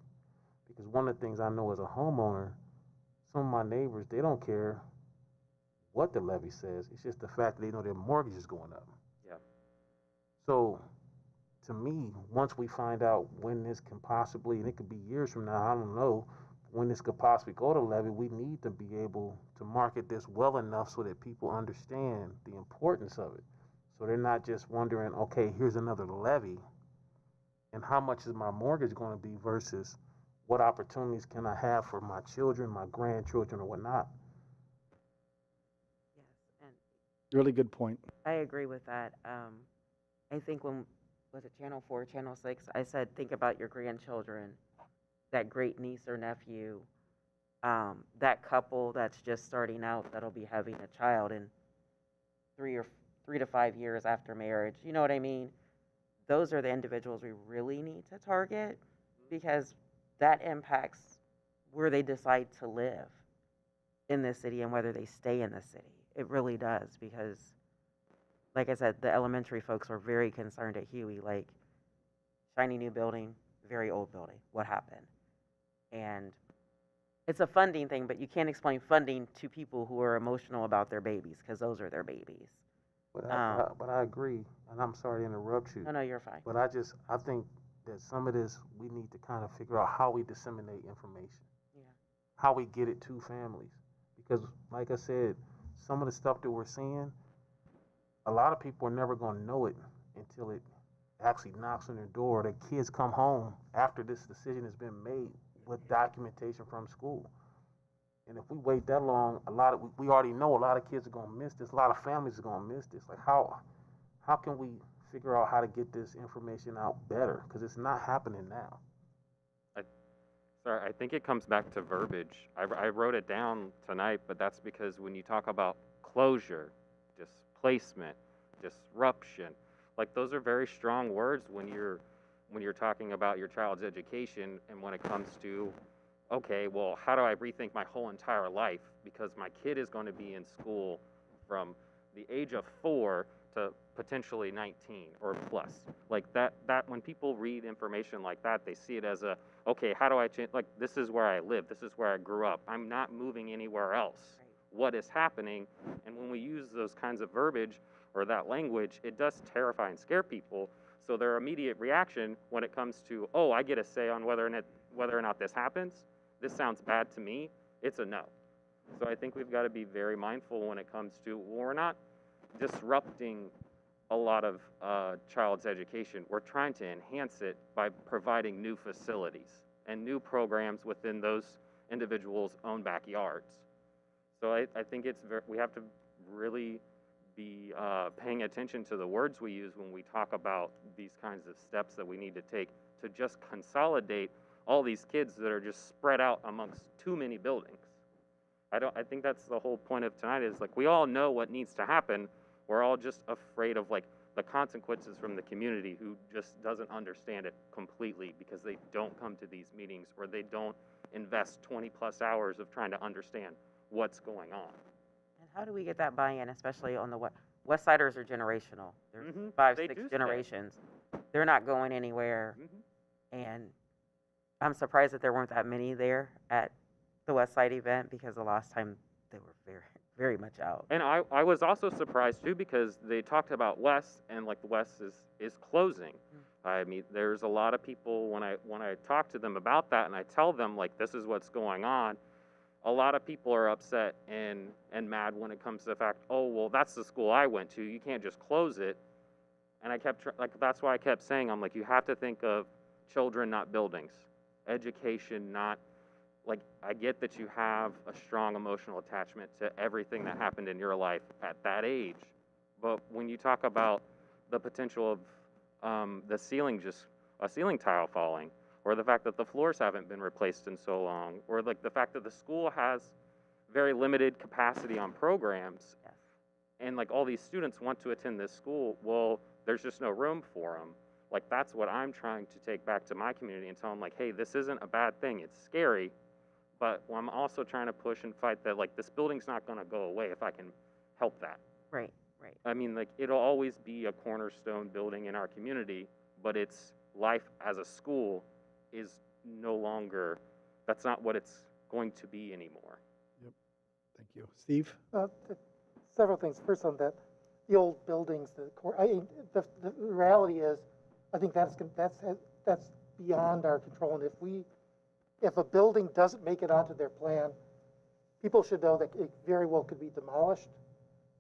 Because one of the things I know as a homeowner, some of my neighbors, they don't care what the levy says. It's just the fact that they know their mortgage is going up. Yeah. So, to me, once we find out when this can possibly, and it could be years from now, I don't know, when this could possibly go to levy, we need to be able to market this well enough so that people understand the importance of it. So they're not just wondering, okay, here's another levy, and how much is my mortgage going to be versus what opportunities can I have for my children, my grandchildren, or whatnot. Yes, and Really good point. I agree with that. I think was it Channel 4, Channel 6, I said, think about your grandchildren, that great niece or nephew, that couple that's just starting out that'll be having a child in 3 to 5 years after marriage. You know what I mean? Those are the individuals we really need to target, because that impacts where they decide to live in this city and whether they stay in the city. It really does, because like I said, the elementary folks were very concerned at Huey. Like, shiny new building, very old building. What happened? And it's a funding thing, but you can't explain funding to people who are emotional about their babies because those are their babies. But I agree, and I'm sorry to interrupt you. No, you're fine. But I think that some of this, we need to kind of figure out how we disseminate information. Yeah. How we get it to families. Because, like I said, some of the stuff that we're seeing, a lot of people are never going to know it until it actually knocks on their door. The kids come home after this decision has been made with documentation from school. And if we wait that long, we already know a lot of kids are going to miss this. A lot of families are going to miss this. Like, how can we figure out how to get this information out better? Because it's not happening now. Sorry, I think it comes back to verbiage. I wrote it down tonight, but that's because when you talk about closure, displacement, disruption, like those are very strong words when you're talking about your child's education, and when it comes to, okay, well, how do I rethink my whole entire life because my kid is going to be in school from the age of 4 to potentially 19 or plus. Like that when people read information like that, they see it as a, okay, how do I change? Like, this is where I live. This is where I grew up. I'm not moving anywhere else. Right. What is happening? And when we use those kinds of verbiage or that language, it does terrify and scare people. So their immediate reaction when it comes to, oh, I get a say on whether or not this happens, this sounds bad to me, it's a no. So I think we've got to be very mindful when it comes to, well, we're not disrupting a lot of child's education. We're trying to enhance it by providing new facilities and new programs within those individuals' own backyards. So I think we have to really be paying attention to the words we use when we talk about these kinds of steps that we need to take to just consolidate all these kids that are just spread out amongst too many buildings. I think that's the whole point of tonight is, like, we all know what needs to happen. We're all just afraid of, like, the consequences from the community who just doesn't understand it completely because they don't come to these meetings or they don't invest 20 plus hours of trying to understand what's going on. And how do we get that buy-in, especially on the West Siders are generational. There's Mhm. 5, They 6 do stay. generations. They're not going anywhere. Mhm. And I'm surprised that there weren't that many there at the West Side event because the last time they were very, very much out. And I was also surprised too because they talked about West and, like, the West is closing. I mean, there's a lot of people when I talk to them about that and I tell them, like, this is what's going on, a lot of people are upset and mad when it comes to the fact, oh, well, that's the school I went to. You can't just close it. And I kept that's why I kept saying, I'm like, you have to think of children, not buildings. Education, not, like, I get that you have a strong emotional attachment to everything that happened in your life at that age. But when you talk about the potential of the ceiling, just a ceiling tile falling, or the fact that the floors haven't been replaced in so long, or, like, the fact that the school has very limited capacity on programs, Yes. and, like, all these students want to attend this school, well, there's just no room for them. Like, that's what I'm trying to take back to my community and tell them, like, hey, this isn't a bad thing. It's scary, but I'm also trying to push and fight that, like, this building's not going to go away if I can help that. Right, right. I mean, like, it'll always be a cornerstone building in our community, but its life as a school is no longer, that's not what it's going to be anymore. Thank you. Steve? Several things. First on that, the old buildings, the reality is, I think that's beyond our control. And if a building doesn't make it onto their plan, people should know that it very well could be demolished,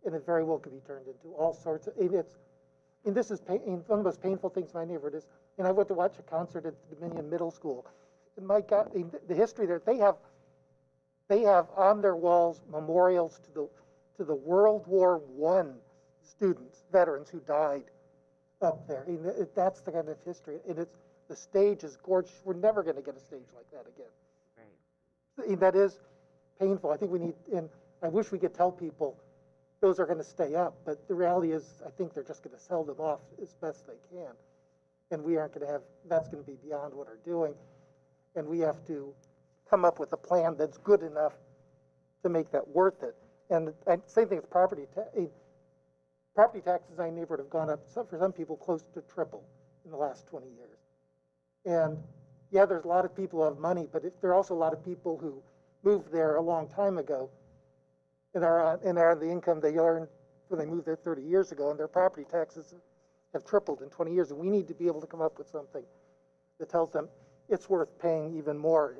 and it very well could be turned into all sorts of. And this is one of the most painful things in my neighborhood is. And I went to watch a concert at Dominion Middle School, and my God, the history there, they have on their walls memorials to the World War I students, veterans who died up there. And that's the kind of history. And the stage is gorgeous. We're never going to get a stage like that again. Right. And that is painful. I think we need, and I wish we could tell people those are going to stay up. But the reality is, I think they're just going to sell them off as best they can. And we aren't going to have, that's going to be beyond what we're doing. And we have to come up with a plan that's good enough to make that worth it. And same thing with property tax. Property taxes in my neighborhood have gone up, for some people, close to triple in the last 20 years. And yeah, there's a lot of people who have money, but there are also a lot of people who moved there a long time ago and are the income they earned when they moved there 30 years ago, and their property taxes have tripled in 20 years. And we need to be able to come up with something that tells them it's worth paying even more.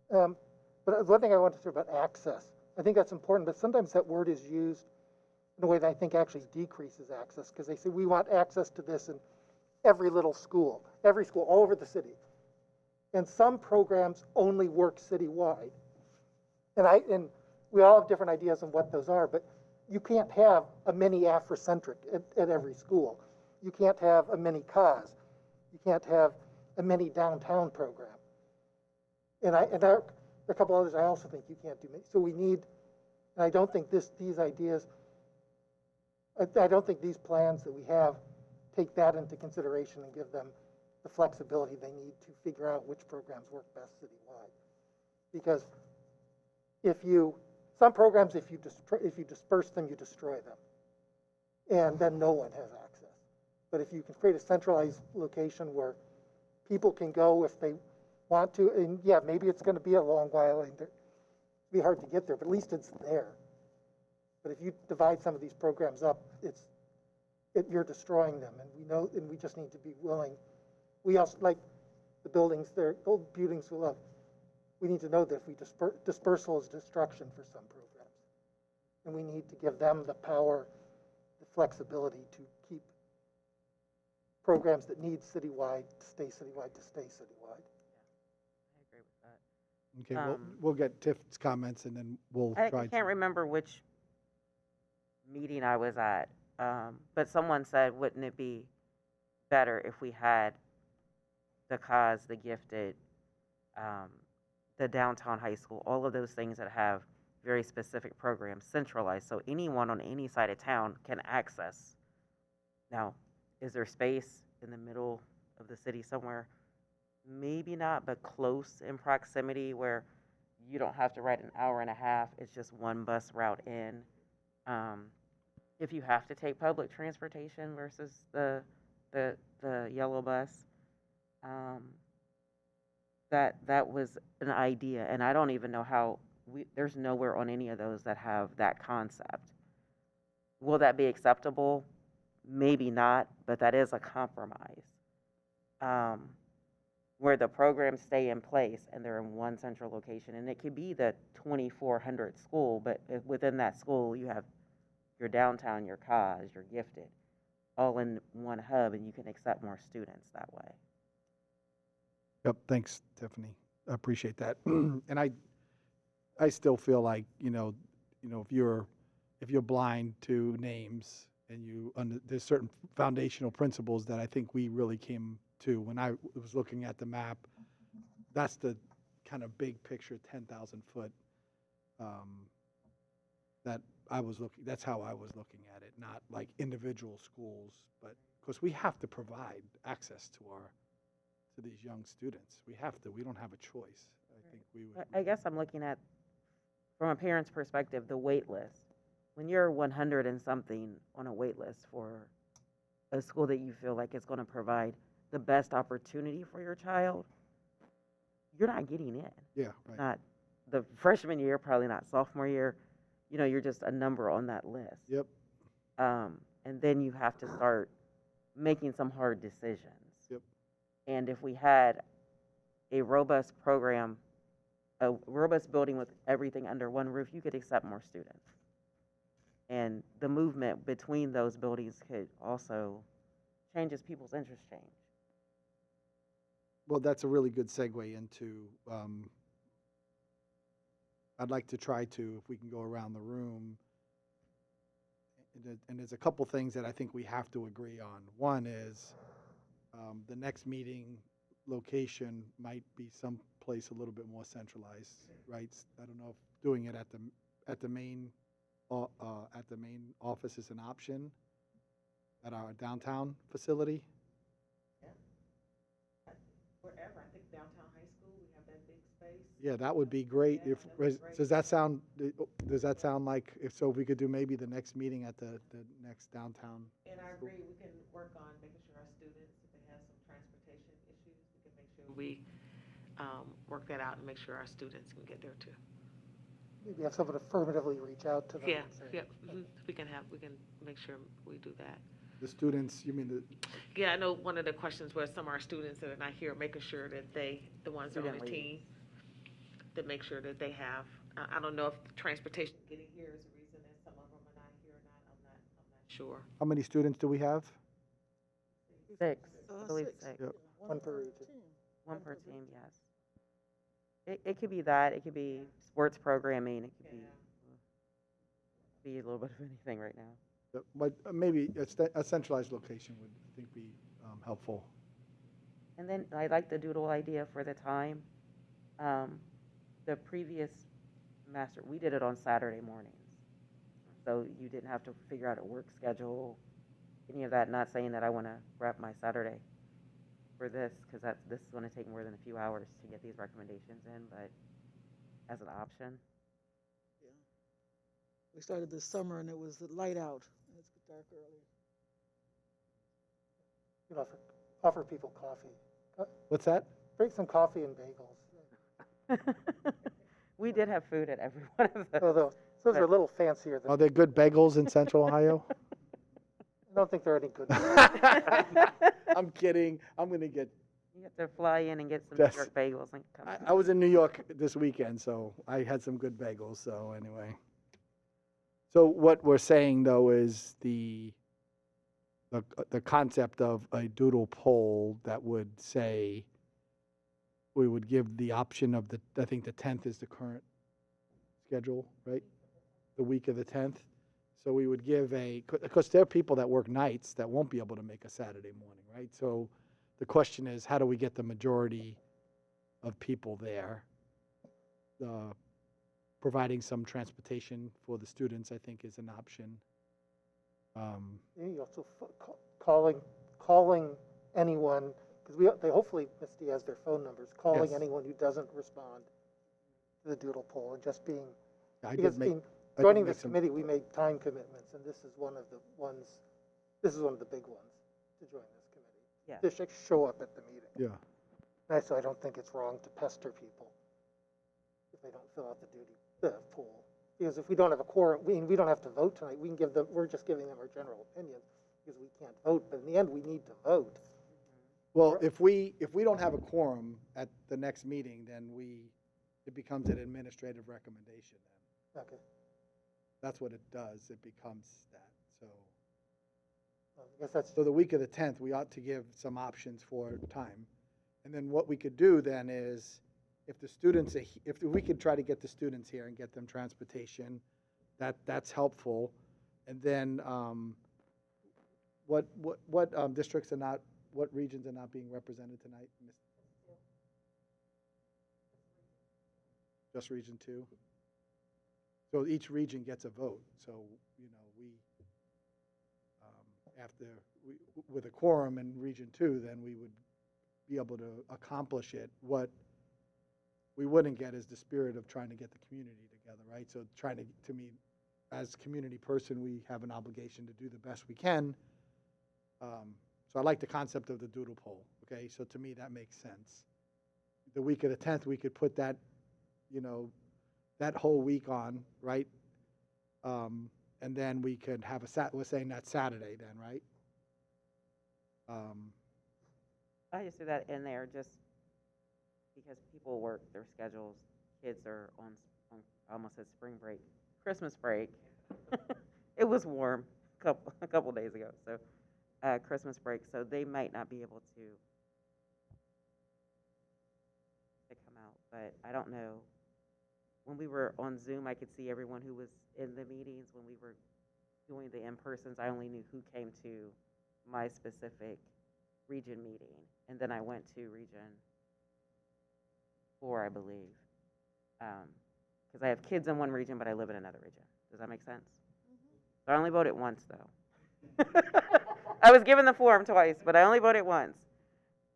But one thing I want to say about access, I think that's important, but sometimes that word is used in a way that I think actually decreases access, because they say we want access to this in every little school, every school all over the city. And some programs only work citywide. And we all have different ideas on what those are, but you can't have a mini Afrocentric at every school. You can't have a mini cause. You can't have a mini downtown program. And there are a couple others I also think you can't do. So we need, and I don't think these ideas, I don't think these plans that we have take that into consideration and give them the flexibility they need to figure out which programs work best citywide. Because some programs, if you disperse them, you destroy them. And then no one has access. But if you can create a centralized location where people can go if they want to, and yeah, maybe it's going to be a long while and it'll be hard to get there, but at least it's there. But if you divide some of these programs up, you're destroying them, and we know, and we just need to be willing. We also, like the buildings there, old buildings we love, we need to know that if we dispersal is destruction for some programs. And we need to give them the power, the flexibility to keep programs that need citywide to stay citywide. I agree with that. Okay, we'll get Tiff's comments and then we'll I try can't remember which meeting I was at, but someone said, wouldn't it be better if we had the cause, the gifted, the downtown high school, all of those things that have very specific programs centralized, so anyone on any side of town can access. Now, is there space in the middle of the city somewhere? Maybe not, but close in proximity where you don't have to ride an hour and a half. It's just one bus route in. If you have to take public transportation versus the yellow bus, that was an idea, and I don't even know how. There's nowhere on any of those that have that concept. Will that be acceptable? Maybe not, but that is a compromise. Where the programs stay in place and they're in one central location, and it could be the 2,400 school, but within that school you have your downtown, your cause, your gifted, all in one hub, and you can accept more students that way. Yep, thanks, Tiffany. I appreciate that. And I still feel like, if you're blind to names and there's certain foundational principles that I think we really came to when I was looking at the map. That's the kind of big picture, 10,000 foot, that's how I was looking at it, not like individual schools, but because we have to provide access to these young students. We don't have a choice. I think we would. I guess I'm looking at, from a parent's perspective, the wait list. When you're 100 and something on a wait list for a school that you feel like is going to provide the best opportunity for your child, you're not getting in. Yeah, right. Not the freshman year, probably not sophomore year. You're just a number on that list. Yep. And then you have to start making some hard decisions. Yep. And if we had a robust program, a robust building with everything under one roof, you could accept more students. And the movement between those buildings could also change as people's interests change. Well, that's a really good segue into, I'd like to try to, if we can go around the room, and there's a couple things that I think we have to agree on. One is the next meeting location might be someplace a little bit more centralized, right? I don't know if doing it at the main office is an option at our downtown facility. Wherever. I think downtown high school, we have that big space. Yeah, that would be great. Yeah, Does that sound like, if we could do maybe the next meeting at the next downtown? And I agree, we can work on making sure our students, if they have some transportation issues, we can make we work that out and make sure our students can get there too. Maybe have someone affirmatively reach out to them Yeah, and say, yeah, we can make sure we do that. The students, you mean the, Yeah, I know one of the questions was some of our students that are not here, making sure that the ones that are on the Student team, to make sure that they have, I don't know if transportation getting here is the reason that some of them are not here or not, I'm not sure. how many students do we have? 6, I believe Six. 6. Yep. One per region. team. One per team, yes. It could be that, it could be sports programming, it could be a little bit of anything right now. But maybe a centralized location would, I think, be helpful. And then I like the doodle idea for the time. The previous master, we did it on Saturday mornings. So you didn't have to figure out a work schedule, any of that, not saying that I want to wrap my Saturday for this, because this is going to take more than a few hours to get these recommendations in, but as an option. We started this summer and it was light out. It's dark early. You know, offer people coffee. What's that? Bring some coffee and bagels. We did have food at every one of those. Although, those are a little fancier than, Are there good bagels in Central Ohio? I don't think they're any good. I'm kidding. I'm gonna get. You have to fly in and get some Yes. New York bagels and come. I was in New York this weekend, so I had some good bagels. So anyway. So what we're saying though is the concept of a doodle poll that would say we would give the option of I think the 10th is the current schedule, right? The week of the 10th. So we would give because there are people that work nights that won't be able to make a Saturday morning, right? So the question is, how do we get the majority of people there? Providing some transportation for the students, I think, is an option. You also calling anyone, because they hopefully, Misty has their phone numbers, calling Yes. anyone who doesn't respond to the doodle poll and just being, I because did make, joining make this some- committee, we made time commitments, and this is one of the big ones to join this committee. Yeah. To show up at the meeting. Yeah. So I don't think it's wrong to pester people if they don't fill out the poll. Because if we don't have a quorum, we don't have to vote tonight, we can give them, we're just giving them our general opinion, because we can't vote, but in the end, we need to vote. Well, if we don't have a quorum at the next meeting, then it becomes an administrative recommendation then. Okay. That's what it does. It becomes that. So, Well, I guess that's, so the week of the 10th, we ought to give some options for time. And then what we could do then is, if we could try to get the students here and get them transportation, that's helpful. And then, what districts are not, what regions are not being represented tonight? Just Region 2? So each region gets a vote. So, with a quorum in Region 2, then we would be able to accomplish it. What we wouldn't get is the spirit of trying to get the community together, right? So to me, as community person, we have an obligation to do the best we can. So I like the concept of the doodle poll, okay? So to me, that makes sense. The week of the 10th, we could put that, that whole week on, right? And then we could have we're saying that's Saturday then, right? I just threw that in there just because people work their schedules. Kids are on I almost said spring break, Christmas break. It was warm a couple days ago, so Christmas break, so they might not be able to come out. But I don't know. When we were on Zoom, I could see everyone who was in the meetings. When we were doing the in-persons, I only knew who came to my specific region meeting. And then I went to Region 4, I believe. Because I have kids in one region, but I live in another region. Does that make sense? So I only voted once, though. I was given the form twice, but I only voted once.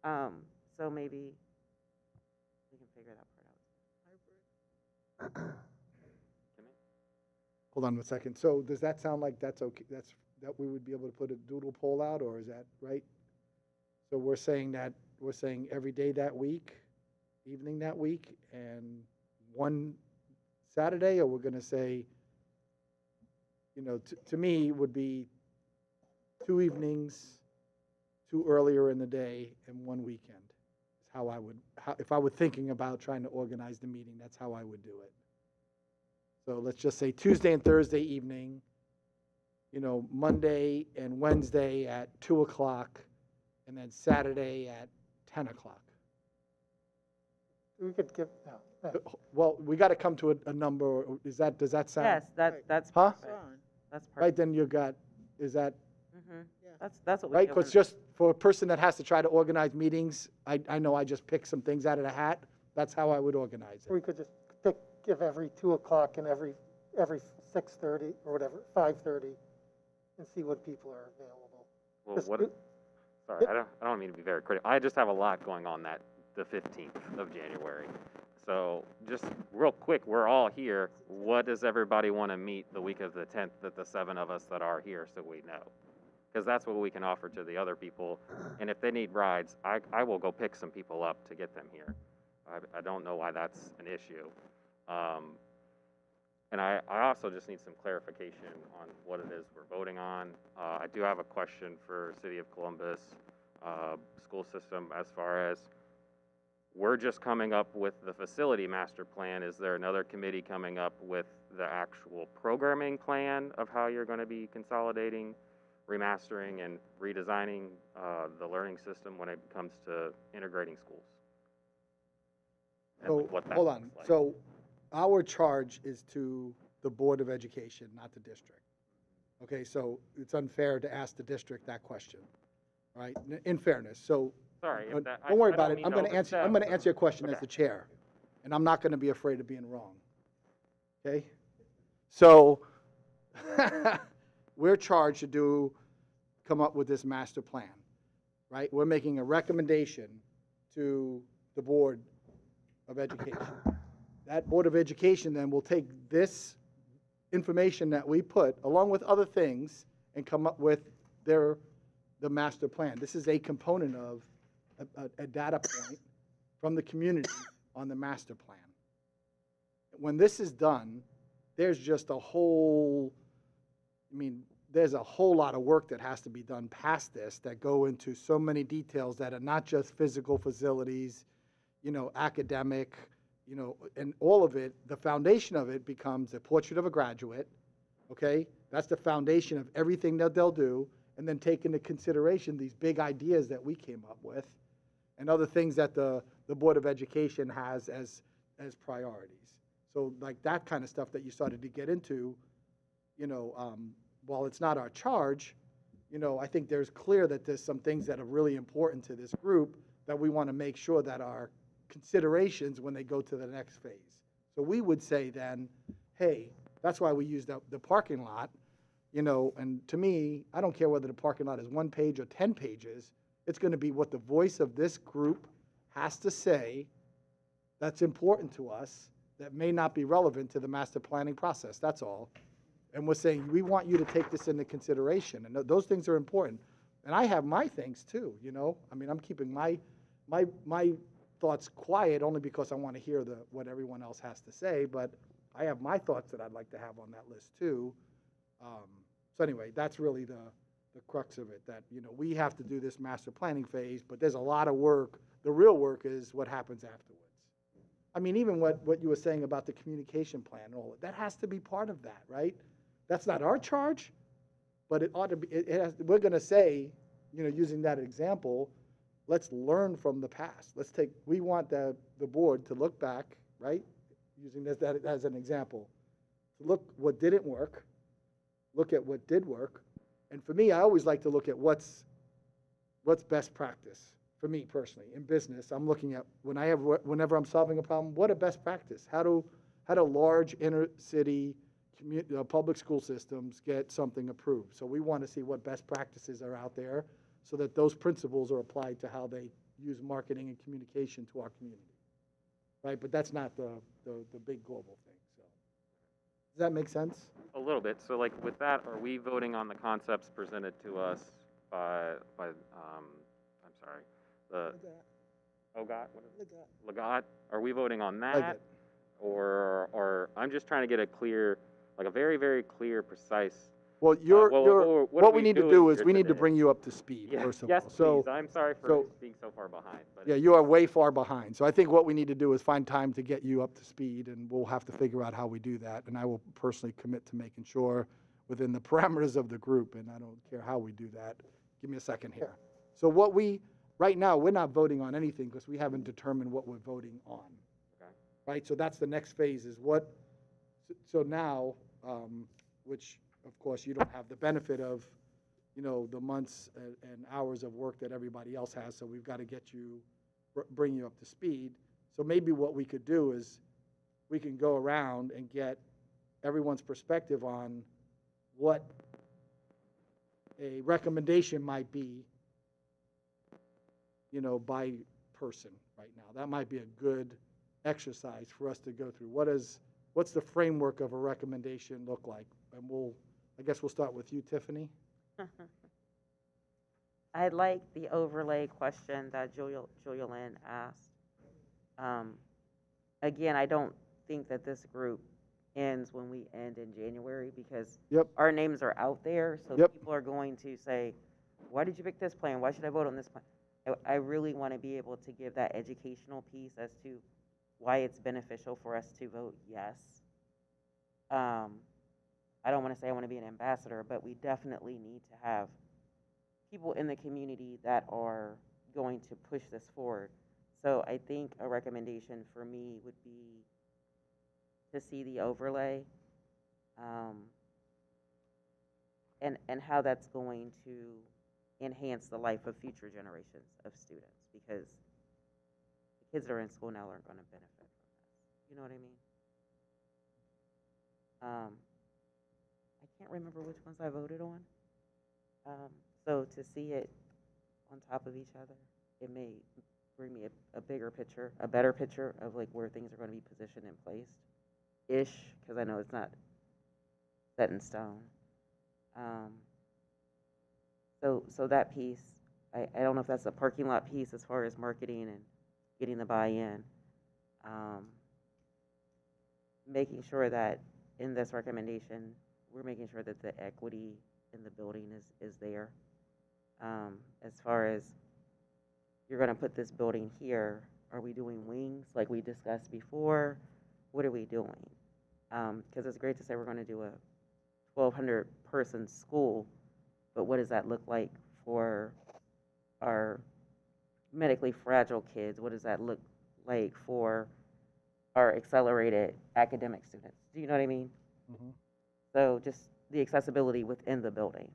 So maybe we can figure that part out. Hold on 1 second. So does that sound like that's okay? That we would be able to put a doodle poll out, or is that right? So we're saying that we're saying every day that week, evening that week, and one Saturday, or we're gonna say, to me, would be 2 evenings, 2 earlier in the day, and 1 weekend. Is how I would, if I were thinking about trying to organize the meeting, that's how I would do it. So let's just say Tuesday and Thursday evening, Monday and Wednesday at 2 o'clock, and then Saturday at 10 o'clock. We could give, no. Well, we got to come to a number. Does that sound? Yes, that's Huh? perfect. Fine. That's perfect. Right, then you got, is that, Mm-hmm. Yeah. That's what we right? do Because in- just for a person that has to try to organize meetings, I know I just picked some things out of the hat. That's how I would organize We it. could just give every 2 o'clock and every 6:30 or whatever, 5:30, and see what people are available. Well, Just- what? Sorry, I don't mean to be very critical. I just have a lot going on the 15th of January. So just real quick, we're all here. What does everybody want to meet the week of the 10th? That the 7 of us that are here, so we know, because that's what we can offer to the other people. And if they need rides, I will go pick some people up to get them here. I don't know why that's an issue. And I also just need some clarification on what it is we're voting on. I do have a question for City of Columbus school system as far as we're just coming up with the facility master plan. Is there another committee coming up with the actual programming plan of how you're going to be consolidating, remastering, and redesigning the learning system when it comes to integrating schools? And So, like what that hold looks on. like. So our charge is to the Board of Education, not the district. Okay, so it's unfair to ask the district that question, right? In fairness, so. Sorry, if that, Don't worry I about don't it. mean I'm to going to answer. I'm overstep. going to answer your question as Okay. the chair, and I'm not going to be afraid of being wrong. Okay. So we're charged to come up with this master plan, right? We're making a recommendation to the Board of Education. That Board of Education then will take this information that we put, along with other things, and come up with the master plan. This is a component of a data point from the community on the master plan. When this is done, there's just a whole, there's a whole lot of work that has to be done past this that go into so many details that are not just physical facilities, academic, and all of it. The foundation of it becomes a portrait of a graduate, okay? That's the foundation of everything that they'll do, and then take into consideration these big ideas that we came up with and other things that the Board of Education has as priorities. So like that kind of stuff that you started to get into, while it's not our charge, I think there's clear that there's some things that are really important to this group that we want to make sure that are considerations when they go to the next phase. So we would say then, hey, that's why we use the parking lot, and to me, I don't care whether the parking lot is 1 page or 10 pages. It's going to be what the voice of this group has to say that's important to us that may not be relevant to the master planning process. That's all. And we're saying, we want you to take this into consideration. And those things are important. And I have my things too, I'm keeping my thoughts quiet only because I want to hear what everyone else has to say. But I have my thoughts that I'd like to have on that list too. So anyway, that's really the crux of it, that, we have to do this master planning phase, but there's a lot of work. The real work is what happens afterwards. Even what you were saying about the communication plan and all that has to be part of that, right? That's not our charge, but it ought to be. We're going to say, using that example, let's learn from the past. We want the board to look back, right? Using that as an example, to look what didn't work, look at what did work, and for me, I always like to look at what's best practice. For me personally, in business, I'm looking at whenever I'm solving a problem, what are best practice? How do large inner city public school systems get something approved? So we want to see what best practices are out there, so that those principles are applied to how they use marketing and communication to our community, right? But that's not the big global thing. So does that make sense? A little bit. So like with that, are we voting on the concepts presented to us by I'm sorry, Ogot, what is it? Legat. Legat, are we voting on that? Leggett. Or I'm just trying to get a clear, like a very, very clear, precise. Well, you're, what what are we need to doing do is here we need to today? bring you up to speed, Yeah, first of yes, all. please. So, I'm sorry for so- being so far behind. But yeah, you are way far behind. So I think what we need to do is find time to get you up to speed, and we'll have to figure out how we do that. And I will personally commit to making sure within the parameters of the group, and I don't care how we do that. Give me a second here. So right now, we're not voting on anything because we haven't determined what we're voting on. Okay. Right? So that's the next phase is what, so now, which of course you don't have the benefit of, the months and hours of work that everybody else has, so we've got to get you, bring you up to speed. So maybe what we could do is we can go around and get everyone's perspective on what a recommendation might be, by person right now. That might be a good exercise for us to go through. What's the framework of a recommendation look like? And I guess we'll start with you, Tiffany. I like the overlay question that Julia Lynn asked. Again, I don't think that this group ends when we end in January because Yep. our names are out there. So Yep. people are going to say, why did you pick this plan? Why should I vote on this plan? I really want to be able to give that educational piece as to why it's beneficial for us to vote yes. I don't want to say I want to be an ambassador, but we definitely need to have people in the community that are going to push this forward. So I think a recommendation for me would be to see the overlay and how that's going to enhance the life of future generations of students, because the kids that are in school now aren't going to benefit from this. You know what I mean? I can't remember which ones I voted on. So to see it on top of each other, it may bring me a bigger picture, a better picture of like where things are going to be positioned and placed-ish, because I know it's not set in stone. So that piece, I don't know if that's a parking lot piece as far as marketing and getting the buy-in. Making sure that in this recommendation, we're making sure that the equity in the building is there. As far as you're going to put this building here, are we doing wings like we discussed before? What are we doing? Because it's great to say we're going to do a 1,200 person school, but what does that look like for our medically fragile kids? What does that look like for our accelerated academic students? Do you know what I mean? Mm-hmm. So just the accessibility within the building.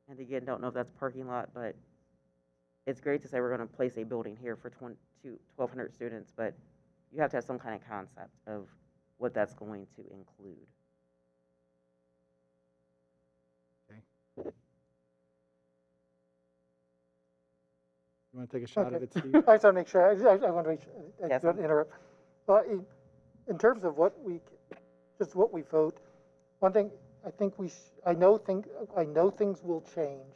And again, don't know if that's parking lot, but it's great to say we're going to place a building here for 1,200 students, but you have to have some kind of concept of what that's going to include. You want to take a shot at it, Okay. Steve? I just want to make sure, I want to make sure, I Yes, don't interrupt. Well, in terms of what we vote, one thing, I know things will change.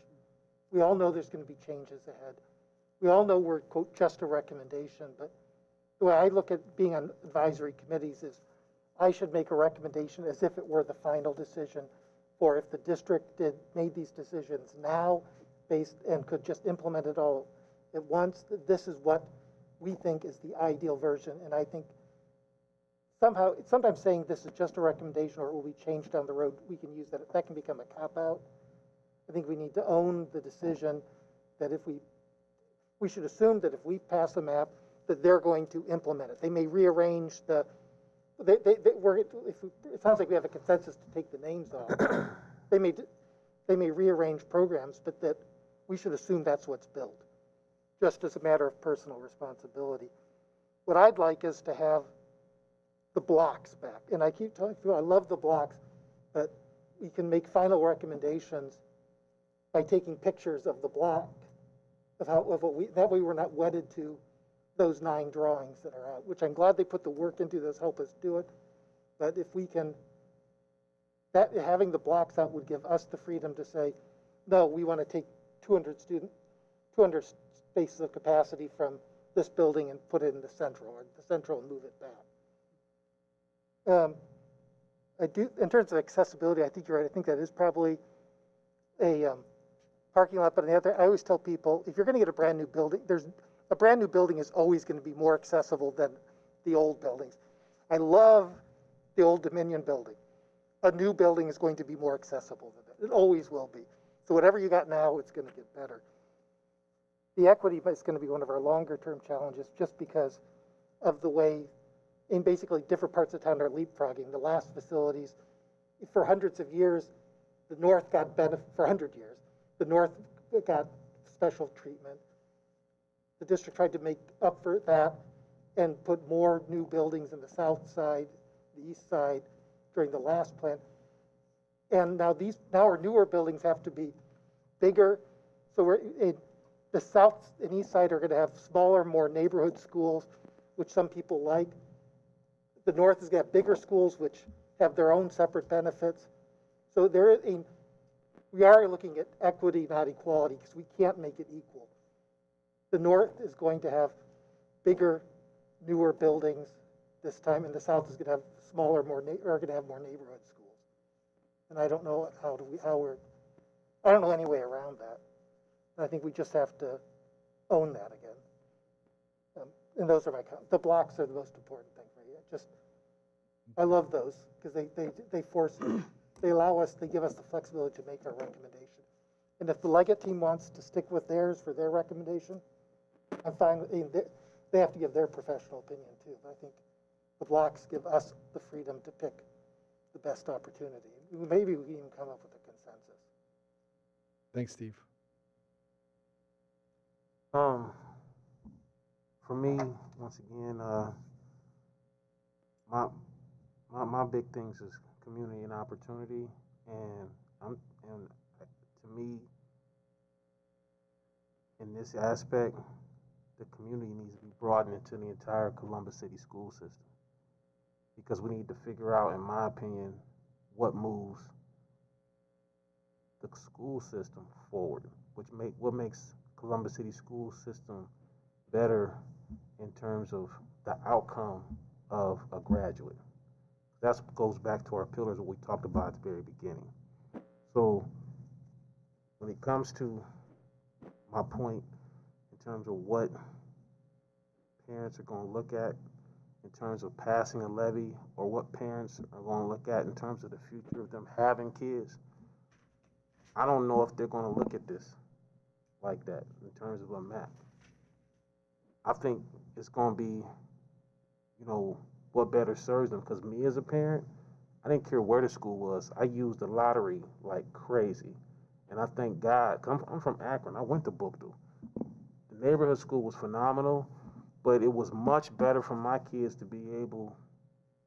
We all know there's going to be changes ahead. We all know we're, quote, just a recommendation, but the way I look at being on advisory committees is I should make a recommendation as if it were the final decision, for if the district made these decisions now and could just implement it all at once, this is what we think is the ideal version. And I think sometimes saying this is just a recommendation or it will be changed down the road, we can use that. That can become a cop-out. I think we need to own the decision that we should assume that if we pass a map, that they're going to implement it. They may rearrange it sounds like we have a consensus to take the names off. They may rearrange programs, but that we should assume that's what's built, just as a matter of personal responsibility. What I'd like is to have the blocks back. And I keep telling you, I love the blocks, but we can make final recommendations by taking pictures of the block, that way we're not wedded to those 9 drawings that are out, which I'm glad they put the work into this, help us do it. But if we can that having the blocks out would give us the freedom to say, no, we want to take 200 spaces of capacity from this building and put it in the central, or the central and move it back. I do, in terms of accessibility, I think you're right. I think that is probably a parking lot. But on the other, I always tell people, if you're going to get a brand new building, a brand new building is always going to be more accessible than the old buildings. I love the old Dominion building. A new building is going to be more accessible than that. It always will be. So whatever you got now, it's going to get better. The equity is going to be one of our longer term challenges just because of the way in basically different parts of town are leapfrogging. The last facilities, for hundreds of years, the north got benefit, for 100 years, the north got special treatment. The district tried to make up for that and put more new buildings in the south side, the east side during the last plan. And now our newer buildings have to be bigger. So the south and east side are going to have smaller, more neighborhood schools, which some people like. The north is going to have bigger schools, which have their own separate benefits. So we are looking at equity, not equality, because we can't make it equal. The north is going to have bigger, newer buildings this time, and the south is going to have smaller, are going to have more neighborhood schools. And I don't know I don't know any way around that. And I think we just have to own that again. And those are the blocks are the most important thing for you. I love those because they allow us, they give us the flexibility to make our recommendation. And if the Leggett team wants to stick with theirs for their recommendation, I'm fine. They have to give their professional opinion too. But I think the blocks give us the freedom to pick the best opportunity. Maybe we can even come up with a consensus. Thanks, Steve. For me, once again, my big things is community and opportunity, and to me, in this aspect, the community needs to be broadened into the entire Columbus City school system, because we need to figure out, in my opinion, what moves the school system forward, what makes Columbus City school system better in terms of the outcome of a graduate. That goes back to our pillars, what we talked about at the very beginning. So when it comes to my point in terms of what parents are going to look at in terms of passing a levy, or what parents are going to look at in terms of the future of them having kids, I don't know if they're going to look at this like that in terms of a map. I think it's going to be, what better serves them. Because me as a parent, I didn't care where the school was. I used the lottery like crazy. And I thank God, because I'm from Akron. I went to Bookdale. The neighborhood school was phenomenal, but it was much better for my kids to be able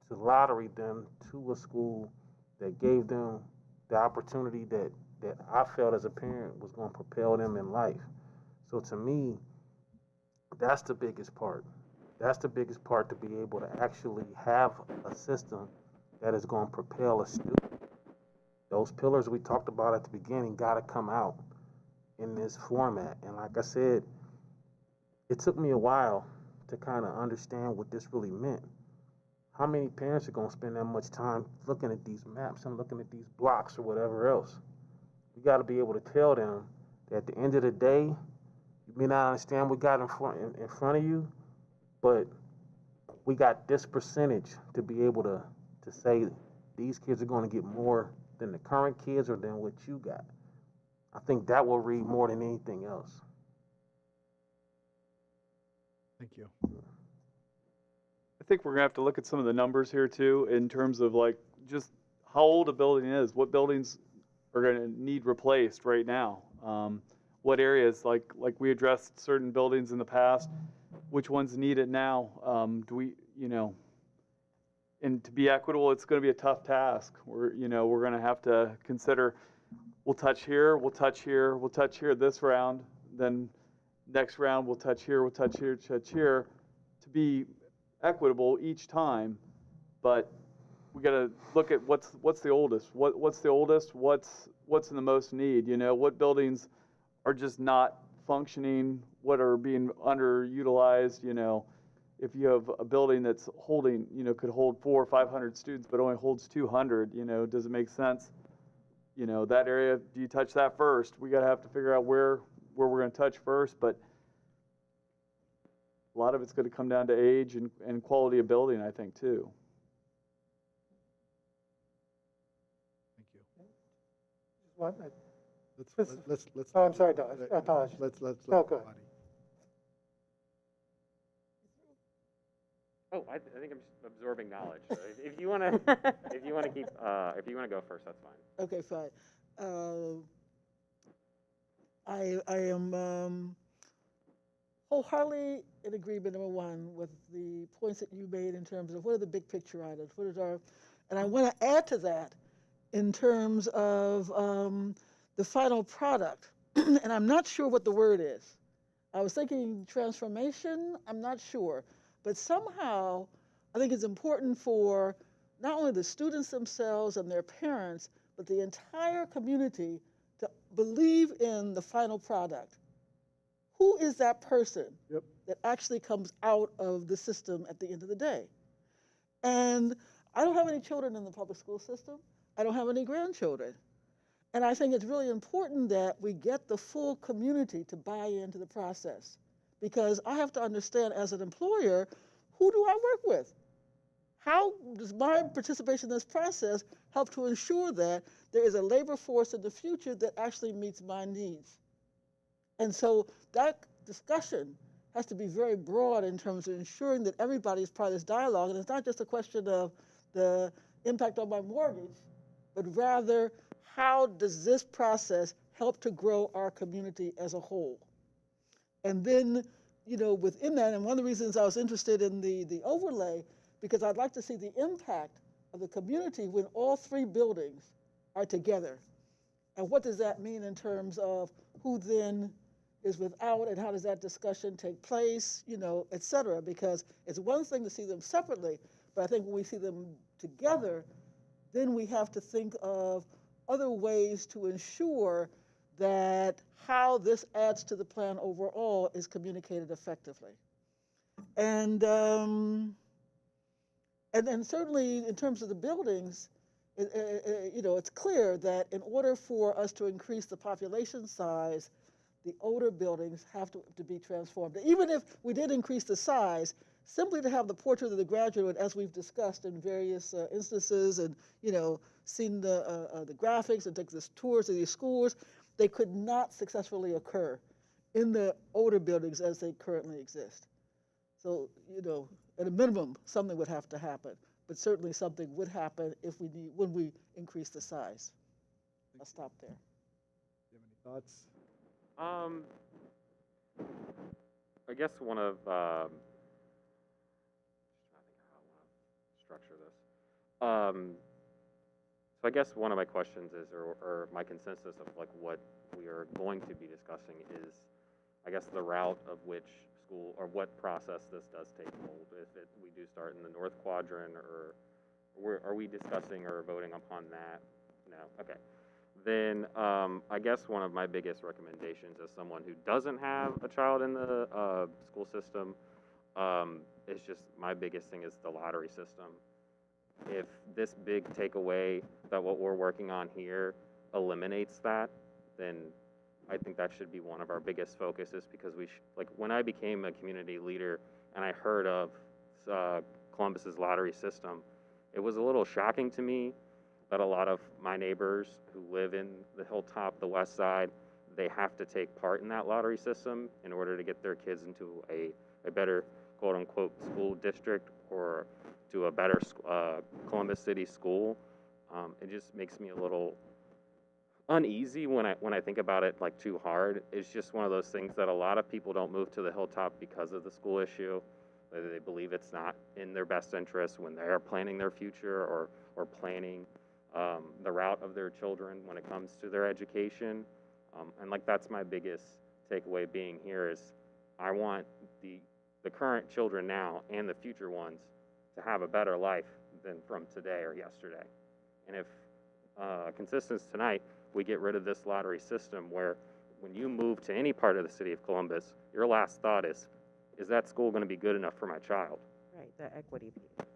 to lottery them to a school that gave them the opportunity that I felt as a parent was going to propel them in life. So to me, that's the biggest part. That's the biggest part, to be able to actually have a system that is going to propel a student. Those pillars we talked about at the beginning got to come out in this format. And like I said, it took me a while to kind of understand what this really meant. How many parents are going to spend that much time looking at these maps and looking at these blocks or whatever else? We got to be able to tell them that at the end of the day, you may not understand what got in front of you, but we got this percentage to be able to say these kids are going to get more than the current kids or than what you got. I think that will read more than anything else. Thank you. I think we're gonna have to look at some of the numbers here too, in terms of like just how old a building is, what buildings are gonna need replaced right now, what areas, like we addressed certain buildings in the past, which ones need it now, do we, and to be equitable, it's gonna be a tough task. We're gonna have to consider, we'll touch here, we'll touch here, we'll touch here this round, then next round we'll touch here, we'll touch here, to be equitable each time. But we got to look at what's the oldest, what's the oldest, what's in the most need. You know, what buildings are just not functioning, what are being underutilized. You know, if you have a building that's holding, you know, could hold 400 or 500 students, but only holds 200, you know, does it make sense? You know, that area, do you touch that first? We got to have to figure out where we're going to touch first, but a lot of it's going to come down to age and quality of building, I think, too. Thank you. Just one, Let's. oh, I'm sorry, Don, I apologize. Let's. No, go ahead. Buddy. Oh, I think I'm just absorbing knowledge. So if you want to, if you want to go first, that's fine. Okay, fine. I am wholeheartedly in agreement, number one, with the points that you made in terms of what are the big picture items, what is our, and I want to add to that in terms of the final product. And I'm not sure what the word is. I was thinking transformation, I'm not sure. But somehow, I think it's important for not only the students themselves and their parents, but the entire community to believe in the final product. Who is that person that actually comes out of the system at the end of the day? And I don't have any children in the public school system. I don't have any grandchildren. And I think it's really important that we get the full community to buy into the process, because I have to understand as an employer, who do I work with? How does my participation in this process help to ensure that there is a labor force in the future that actually meets my needs? And so that discussion has to be very broad in terms of ensuring that everybody is part of this dialogue. And it's not just a question of the impact on my mortgage, but rather, how does this process help to grow our community as a whole? And then, you know, within that, and one of the reasons I was interested in the overlay, because I'd like to see the impact of the community when all three buildings are together. And what does that mean in terms of who then is without, and how does that discussion take place, you know, et cetera? Because it's one thing to see them separately, but I think when we see them together, then we have to think of other ways to ensure that how this adds to the plan overall is communicated effectively. And then certainly in terms of the buildings, you know, it's clear that in order for us to increase the population size, the older buildings have to be transformed. Even if we did increase the size, simply to have the portrait of the graduate, as we've discussed in various instances, and you know, seen the graphics and take the tours of these schools, they could not successfully occur in the older buildings as they currently exist. So, you know, at a minimum, something would have to happen, but certainly something would happen when we increase the size. I'll stop there. Do you have any thoughts? I guess one of just trying to think how I want to structure this. So I guess one of my questions is, or my consensus of like what we are going to be discussing is, I guess, the route of which school or what process this does take hold. If we do start in the North Quadrant, or are we discussing or voting upon that? No. Okay. Then I guess one of my biggest recommendations as someone who doesn't have a child in the school system is just, my biggest thing is the lottery system. If this big takeaway that what we're working on here eliminates that, then I think that should be one of our biggest focuses, because like when I became a community leader and I heard of Columbus's lottery system, it was a little shocking to me that a lot of my neighbors who live in the Hilltop, the West Side, they have to take part in that lottery system in order to get their kids into a better quote-unquote school district, or to a better Columbus City school. It just makes me a little uneasy when I think about it like too hard. It's just one of those things that a lot of people don't move to the Hilltop because of the school issue. They believe it's not in their best interest when they're planning their future, or planning the route of their children when it comes to their education. And like, that's my biggest takeaway being here is, I want the current children now and the future ones to have a better life than from today or yesterday. And if consensus tonight, we get rid of this lottery system where when you move to any part of the city of Columbus, your last thought is that school going to be good enough for my child? Right, the equity piece.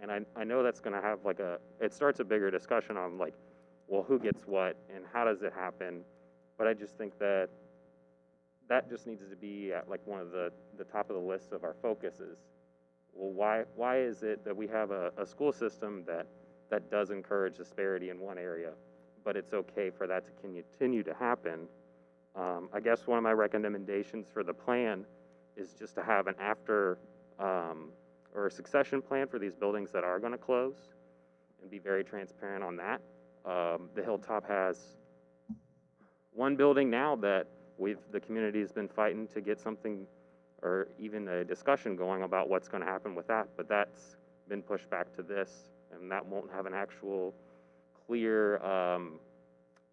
And I know that's going to have like it starts a bigger discussion on like, well, who gets what and how does it happen? But I just think that just needs to be at like one of the top of the list of our focuses. Well, why is it that we have a school system that does encourage disparity in one area, but it's okay for that to continue to happen? I guess one of my recommendations for the plan is just to have an after or a succession plan for these buildings that are going to close and be very transparent on that. The Hilltop has one building now that the community has been fighting to get something or even a discussion going about what's going to happen with that, but that's been pushed back to this, and that won't have an actual clear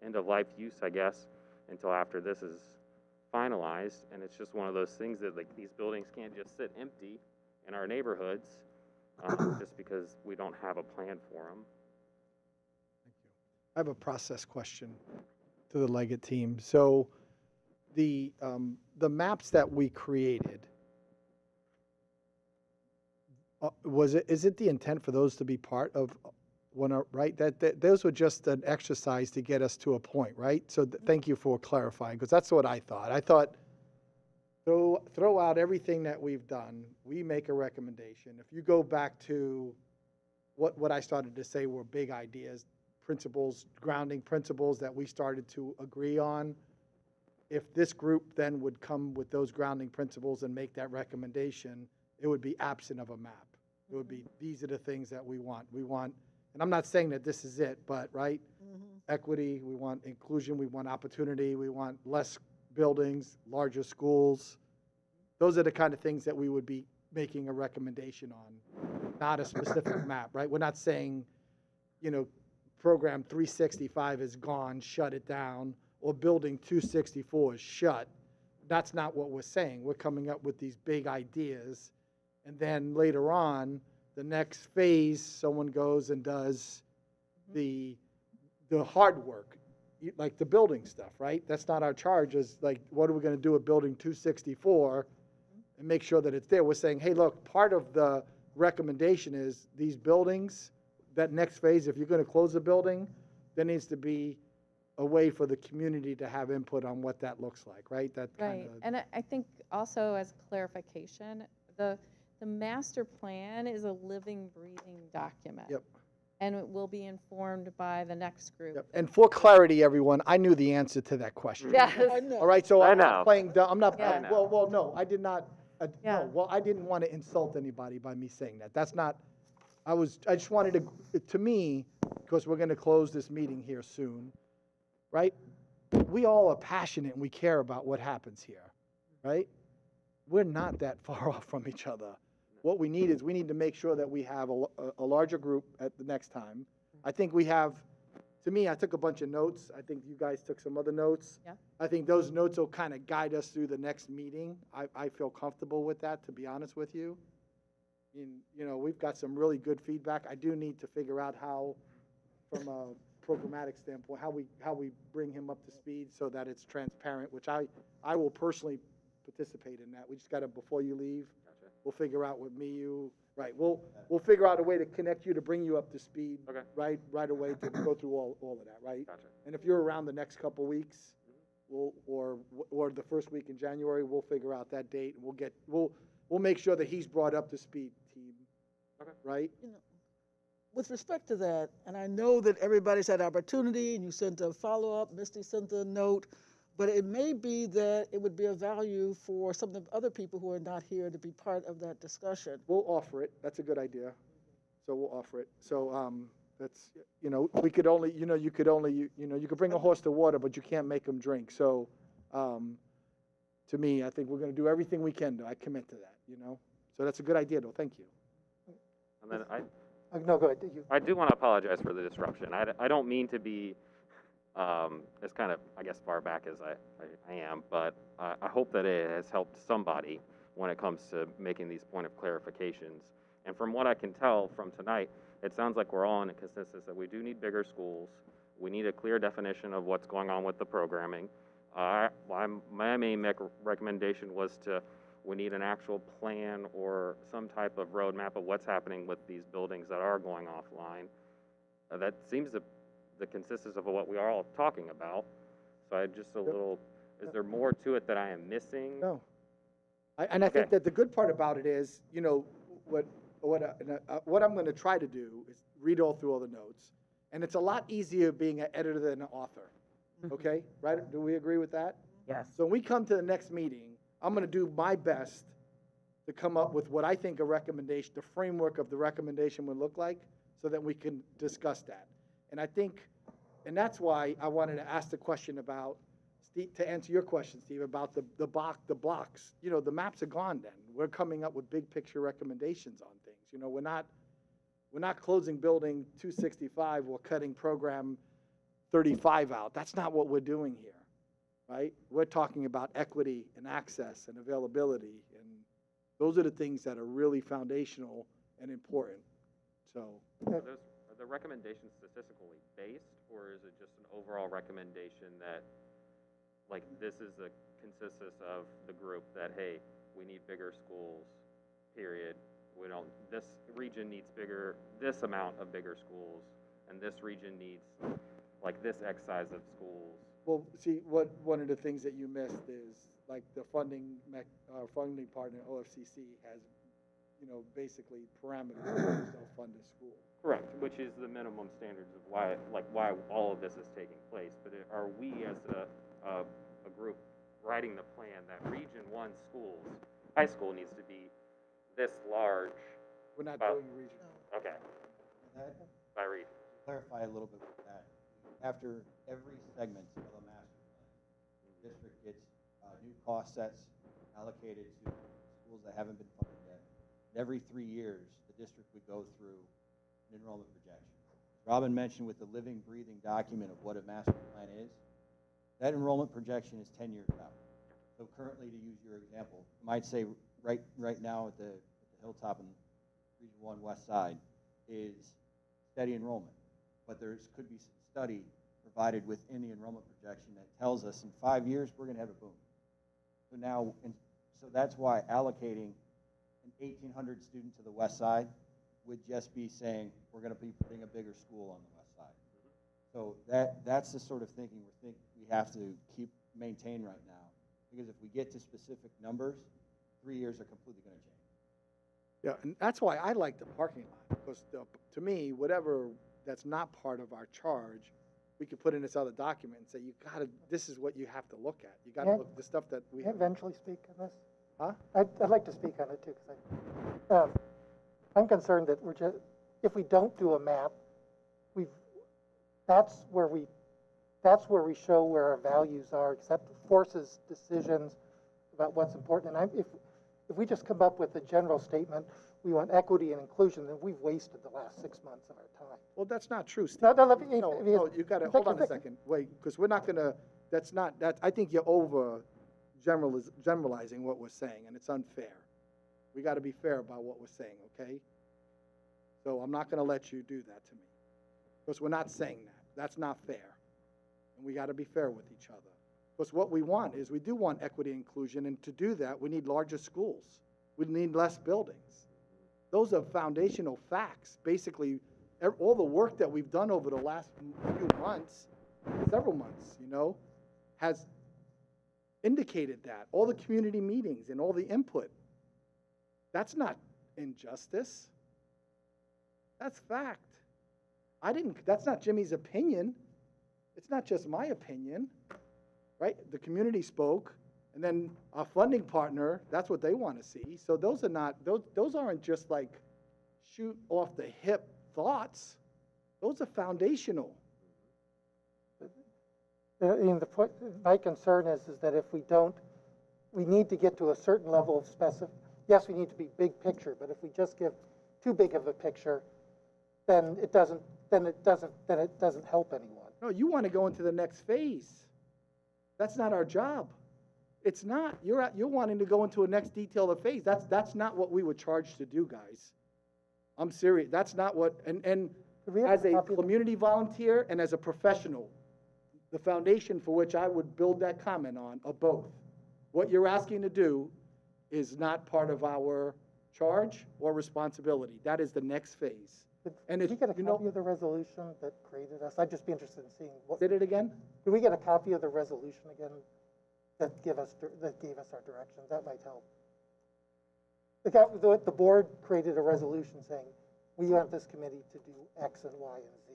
end of life use, I guess, until after this is finalized. And it's just one of those things that like these buildings can't just sit empty in our neighborhoods just because we don't have a plan for them. Thank you. I have a process question to the Leggett team. So the maps that we created, is it the intent for those to be part of one, right? That those were just an exercise to get us to a point, right? So thank you for clarifying, because that's what I thought. I thought throw out everything that we've done. We make a recommendation. If you go back to what I started to say were big ideas, principles, grounding principles that we started to agree on, if this group then would come with those grounding principles and make that recommendation, it would be absent of a map. It would be, these are the things that we want. We want, and I'm not saying that this is it, but right? Equity, we want inclusion, we want opportunity, we want less buildings, larger schools. Those are the kind of things that we would be making a recommendation on, not a specific map, right? We're not saying, you know, program 365 is gone, shut it down, or building 264 is shut. That's not what we're saying. We're coming up with these big ideas, and then later on, the next phase, someone goes and does the hard work, like the building stuff, right? That's not our charge. Is like, what are we going to do with building 264 and make sure that it's there? We're saying, hey, look, part of the recommendation is these buildings, that next phase, if you're going to close a building, there needs to be a way for the community to have input on what that looks like, right? That kind Right, of, and I think also as clarification, the master plan is a living, breathing document. Yep. And it will be informed by the next group. yep. And for clarity, everyone, I knew the answer to that question. Yes. I know. All right, so I I'm know. not playing dumb. I'm not. Yeah. Well, no, I did not. Yeah. No, well, I didn't want to insult anybody by me saying that. That's not. I just wanted to me, because we're going to close this meeting here soon, right? We all are passionate and we care about what happens here, right? We're not that far off from each other. What we need is we need to make sure that we have a larger group at the next time. I think we have, to me, I took a bunch of notes. I think you guys took some other notes. Yeah. I think those notes will kind of guide us through the next meeting. I feel comfortable with that, to be honest with you. You know, we've got some really good feedback. I do need to figure out how, from a programmatic standpoint, how we bring him up to speed so that it's transparent, which I will personally participate in that. We just got to, before you leave, we'll figure out with you, right, we'll figure out a way to connect you, to bring you up to speed, Okay. right away, to go through all of that, right? Gotcha. And if you're around the next couple weeks, or the first week in January, we'll figure out that date, and we'll make sure that he's brought up to speed, team. Okay. Right? You know, with respect to that, and I know that everybody's had opportunity, and you sent a follow-up, Misty sent a note, but it may be that it would be of value for some of the other people who are not here to be part of that discussion. We'll offer it. That's a good idea. So we'll offer it. So that's, we could only, you could bring a horse to water, but you can't make him drink. So to me, I think we're going to do everything we can do. I commit to that, So that's a good idea, though. Thank you. And then No, go ahead. I do want to apologize for the disruption. I don't mean to be as kind of, I guess, far back as I am, but I hope that it has helped somebody when it comes to making these point of clarifications. And from what I can tell from tonight, it sounds like we're all in a consensus that we do need bigger schools. We need a clear definition of what's going on with the programming. My main recommendation was we need an actual plan or some type of roadmap of what's happening with these buildings that are going offline. That seems the consensus of what we are all talking about. So I just a little, is there more to it that I am missing? No. And I think Okay. that the good part about it is, you know, what I'm going to try to do is read all through all the notes. And it's a lot easier being an editor than an author. Okay? Right? Do we agree with that? Yes. So when we come to the next meeting, I'm going to do my best to come up with what I think a recommendation, the framework of the recommendation would look like, so that we can discuss that. And I think, and that's why I wanted to ask the question about, Steve, to answer your question, Steve, about the blocks. You know, the maps are gone then. We're coming up with big picture recommendations on things. You know, we're not closing building 265, we're cutting program 35 out. That's not what we're doing here, right? We're talking about equity and access and availability, and those are the things that are really foundational and important. So, Are the recommendations statistically based, or is it just an overall recommendation that, like, this is the consensus of the group that, hey, we need bigger schools, period. This region needs this amount of bigger schools, and this region needs, like, this X size of schools. well, see, one of the things that you missed is, like, the funding partner, OFCC, has, you know, basically parameters that they'll fund a school. Correct, which is the minimum standards of why all of this is taking place. But are we as a group writing the plan that Region 1 schools, high school needs to be this large? We're not About- doing regional. Okay, That, by region. clarify a little bit with that. After every segment of a master plan, the district gets new cost sets allocated to schools that haven't been funded yet. And every 3 years, the district would go through an enrollment projection. Robin mentioned with the living, breathing document of what a master plan is, that enrollment projection is 10 years out. So currently, to use your example, you might say right now at the Hilltop and Region 1 West Side is steady enrollment. But could be study provided within the enrollment projection that tells us in 5 years we're going to have a boom. So that's why allocating an 1,800 student to the west side would just be saying we're going to be putting a bigger school on the west side. So that's the sort of thinking we have to maintain right now, because if we get to specific numbers, 3 years are completely going to change. Yeah, and that's why I like the parking lot, because to me, whatever that's not part of our charge, we could put in this other document and say, this is what you have to look at. You gotta Yeah. look, the stuff that we Can I have. eventually speak on this? Huh? I'd like to speak on it too, because I'm concerned that if we don't do a map, that's where we show where our values are, except forces decisions about what's important. And if we just come up with a general statement, we want equity and inclusion, then we've wasted the last 6 months of our time. Well, that's not true, Steve. No, let me. No, you gotta, hold on a second, wait, because we're not gonna, I think you're over generalizing what we're saying, and it's unfair. We gotta be fair about what we're saying, okay? So I'm not gonna let you do that to me, because we're not saying that. That's not fair. And we gotta be fair with each other. Because what we want is, we do want equity and inclusion, and to do that, we need larger schools. We need less buildings. Those are foundational facts. Basically, all the work that we've done over the last few months, several months, you know, has indicated that. All the community meetings and all the input. That's not injustice. That's fact. That's not Jimmy's opinion. It's not just my opinion, right? The community spoke, and then our funding partner, that's what they want to see. So those aren't just like shoot off the hip thoughts. Those are foundational. My concern is that if we don't, we need to get to a certain level of yes, we need to be big picture, but if we just give too big of a picture, then it doesn't help anyone. No, you want to go into the next phase. That's not our job. It's not. You're wanting to go into a next detailed phase. That's not what we were charged to do, guys. I'm serious. That's not what, and Do we have as a a copy of the- community volunteer and as a professional, the foundation for which I would build that comment on are both. What you're asking to do is not part of our charge or responsibility. That is the next phase. And Did if, we get a you know, copy of the resolution that created us? I'd just be interested in seeing what, did it again? do we get a copy of the resolution again that gave us our directions? That might help. The board created a resolution saying, we want this committee to do X and Y and Z.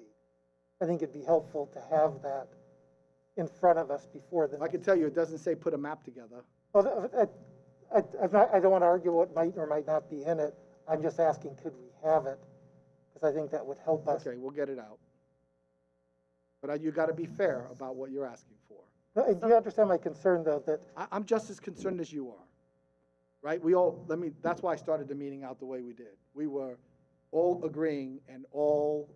I think it'd be helpful to have that in front of us before the. I can tell you, it doesn't say put a map together. Well, I don't want to argue what might or might not be in it. I'm just asking, could we have it? Because I think that would help us. Okay, we'll get it out. But you gotta be fair about what you're asking for. No, do you understand my concern, though, that I'm just as concerned as you are, right? That's why I started the meeting out the way we did. We were all agreeing and all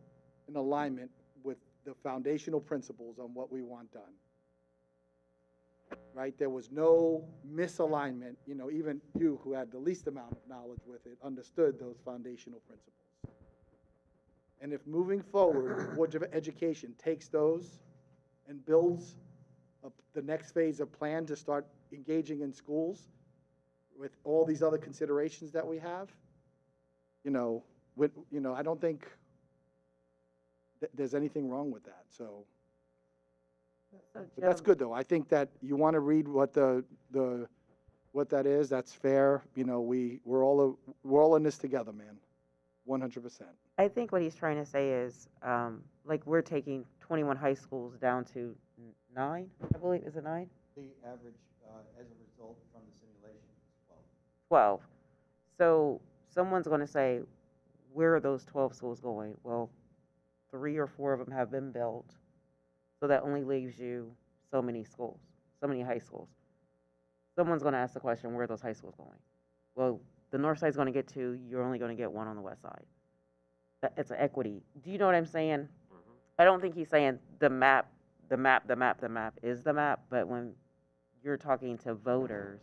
in alignment with the foundational principles on what we want done. Right? There was no misalignment, you know, even you who had the least amount of knowledge with it understood those foundational principles. And if moving forward, Board of Education takes those and builds the next phase of plan to start engaging in schools with all these other considerations that we have, I don't think there's anything wrong with that. So, but that's good though. I think that you want to read what what that is. That's fair. We're all in this together, man. 100%. I think what he's trying to say is, like, we're taking 21 high schools down to 9, I believe. Is it 9? The average, as a result from the simulation, is 12. So someone's going to say, where are those 12 schools going? Well, 3 or 4 of them have been built, so that only leaves you so many schools, so many high schools. Someone's going to ask the question, where are those high schools going? Well, the north side's going to get 2, you're only going to get 1 on the west side. It's an equity. Do you know what I'm saying? Mm-hmm. I don't think he's saying the map is the map, but when you're talking to voters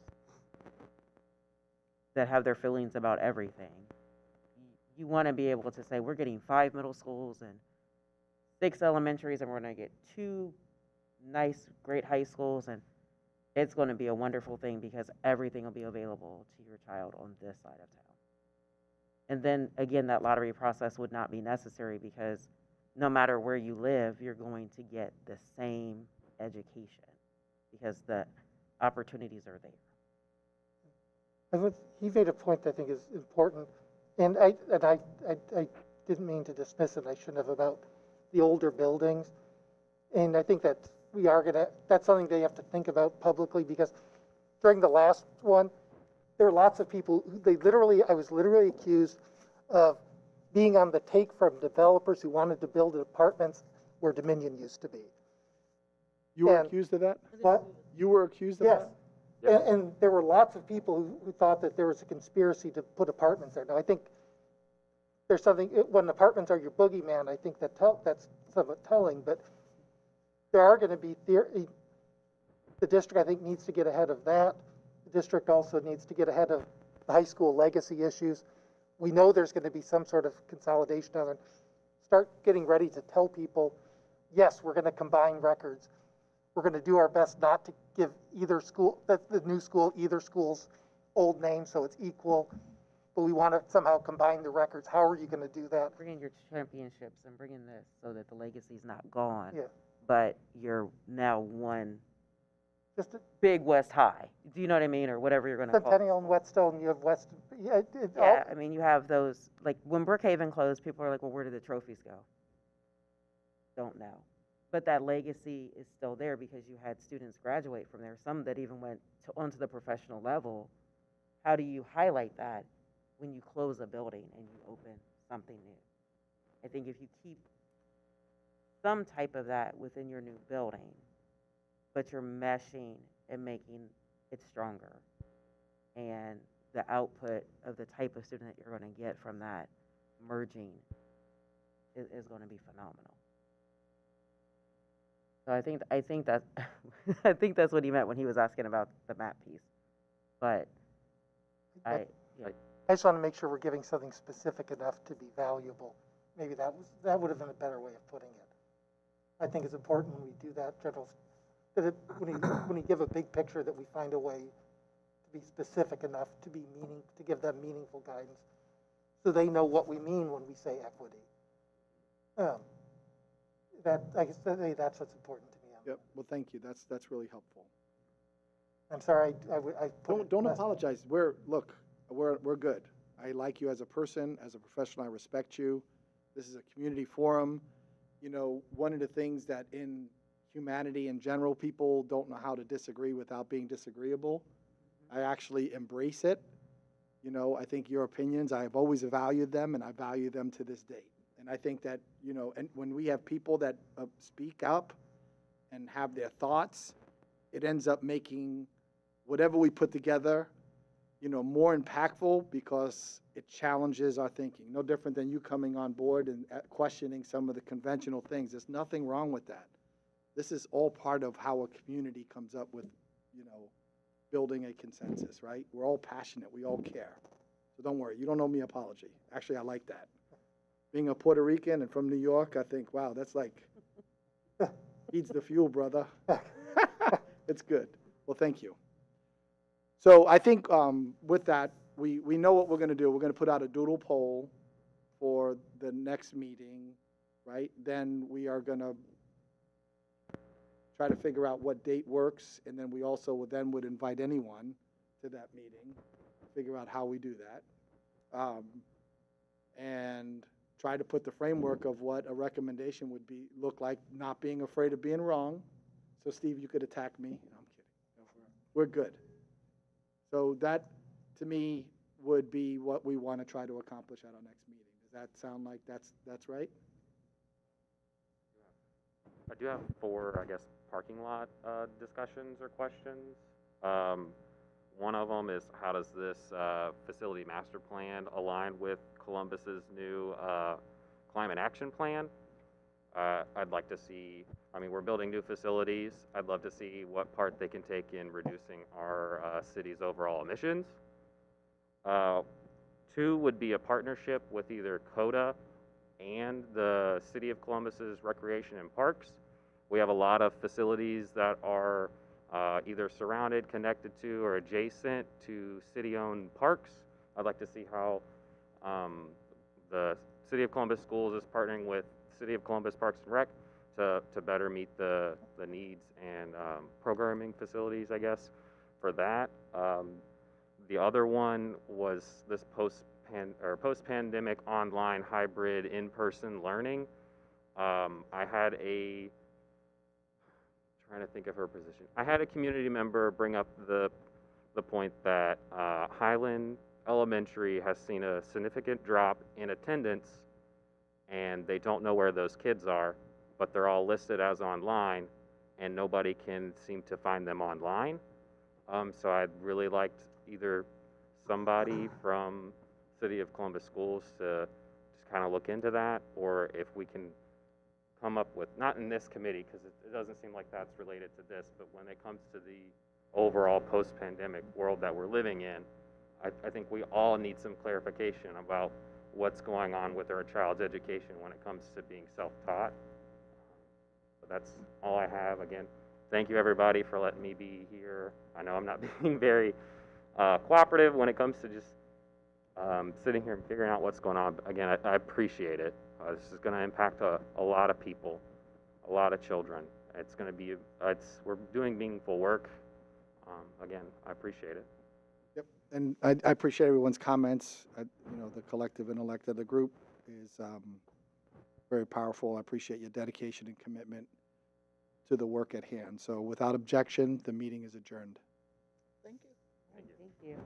that have their feelings about everything, you want to be able to say, we're getting 5 middle schools and 6 elementaries, and we're going to get 2 nice, great high schools, and it's going to be a wonderful thing because everything will be available to your child on this side of town. And then, again, that lottery process would not be necessary because no matter where you live, you're going to get the same education because the opportunities are there. he made a point that I think is important, and I didn't mean to dismiss it. I shouldn't have, about the older buildings, and I think that that's something they have to think about publicly, because during the last one, there were lots of people I was literally accused of being on the take from developers who wanted to build apartments where Dominion used to be. You were accused of that? What? You were accused of Yes. that? And there were lots of people who thought that there was a conspiracy to put apartments there. Now, I think there's something, when apartments are your boogeyman, I think that's somewhat telling, but there are going to be the district, I think, needs to get ahead of that. The district also needs to get ahead of the high school legacy issues. We know there's going to be some sort of consolidation of it. Start getting ready to tell people, yes, we're going to combine records. We're going to do our best not to give either school, the new school, either school's old name so it's equal, but we want to somehow combine the records. How are you going to do that? Bring in your championships and bring in this so that the legacy's not gone. Yeah. But you're now one Just big West High. Do you know what I mean? Or whatever you're going to call it. Centennial and Whetstone, you have West. Yeah, I mean, you have those, like when Brookhaven closed, people are like, well, where did the trophies go? Don't know. But that legacy is still there because you had students graduate from there, some that even went onto the professional level. How do you highlight that when you close a building and you open something new? I think if you keep some type of that within your new building, but you're meshing and making it stronger, and the output of the type of student that you're going to get from that merging is going to be phenomenal. So I think that I think that's what he meant when he was asking about the map piece. But I just want to make sure we're giving something specific enough to be valuable. Maybe that would have been a better way of putting it. I think it's important when we do that, when we give a big picture, that we find a way to be specific enough to give them meaningful guidance, so they know what we mean when we say equity. I guess that's what's important to me. Yep. Well, thank you. That's really helpful. I'm sorry. Don't apologize. We're good. I like you as a person, as a professional. I respect you. This is a community forum. You know, one of the things that in humanity in general, people don't know how to disagree without being disagreeable. I actually embrace it. You know, I think your opinions, I have always valued them, and I value them to this date. And I think that, you know, and when we have people that speak up and have their thoughts, it ends up making whatever we put together, you know, more impactful, because it challenges our thinking. No different than you coming on board and questioning some of the conventional things. There's nothing wrong with that. This is all part of how a community comes up with, you know, building a consensus, right? We're all passionate. We all care. So don't worry. You don't owe me an apology. Actually, I like that. Being a Puerto Rican and from New York, I think, wow, that's like, feeds the fuel, brother. It's good. Well, thank you. So I think with that, we know what we're going to do. We're going to put out a doodle poll for the next meeting, right? Then we are going to try to figure out what date works, and then we also would invite anyone to that meeting, figure out how we do that, and try to put the framework of what a recommendation would look like, not being afraid of being wrong. So Steve, you could attack me. No, I'm kidding. We're good. So that, to me, would be what we want to try to accomplish at our next meeting. Does that sound like that's right? I do have 4, I guess, parking lot discussions or questions. One of them is, how does this facility master plan align with Columbus's new climate action plan? I'd like to see, I mean, we're building new facilities. I'd love to see what part they can take in reducing our city's overall emissions. 2 would be a partnership with either CODA and the City of Columbus's Recreation and Parks. We have a lot of facilities that are either surrounded, connected to, or adjacent to city-owned parks. I'd like to see how the City of Columbus Schools is partnering with City of Columbus Parks and Rec to better meet the needs and programming facilities, I guess, for that. The other one was this post-pandemic online hybrid in-person learning. I had trying to think of her position. I had a community member bring up the point that Highland Elementary has seen a significant drop in attendance, and they don't know where those kids are, but they're all listed as online, and nobody can seem to find them online. So I'd really liked either somebody from City of Columbus Schools to just kind of look into that, or if we can come up with, not in this committee, because it doesn't seem like that's related to this, but when it comes to the overall post-pandemic world that we're living in, I think we all need some clarification about what's going on with our child's education when it comes to being self-taught. But that's all I have. Again, thank you everybody for letting me be here. I know I'm not being very cooperative when it comes to just sitting here and figuring out what's going on. But again, I appreciate it. This is going to impact a lot of people, a lot of children. It's going to be, we're doing meaningful work. Again, I appreciate it. Yep, and I appreciate everyone's comments. You know, the collective intellect of the group is very powerful. I appreciate your dedication and commitment to the work at hand. So without objection, the meeting is adjourned. Thank you. Thank you.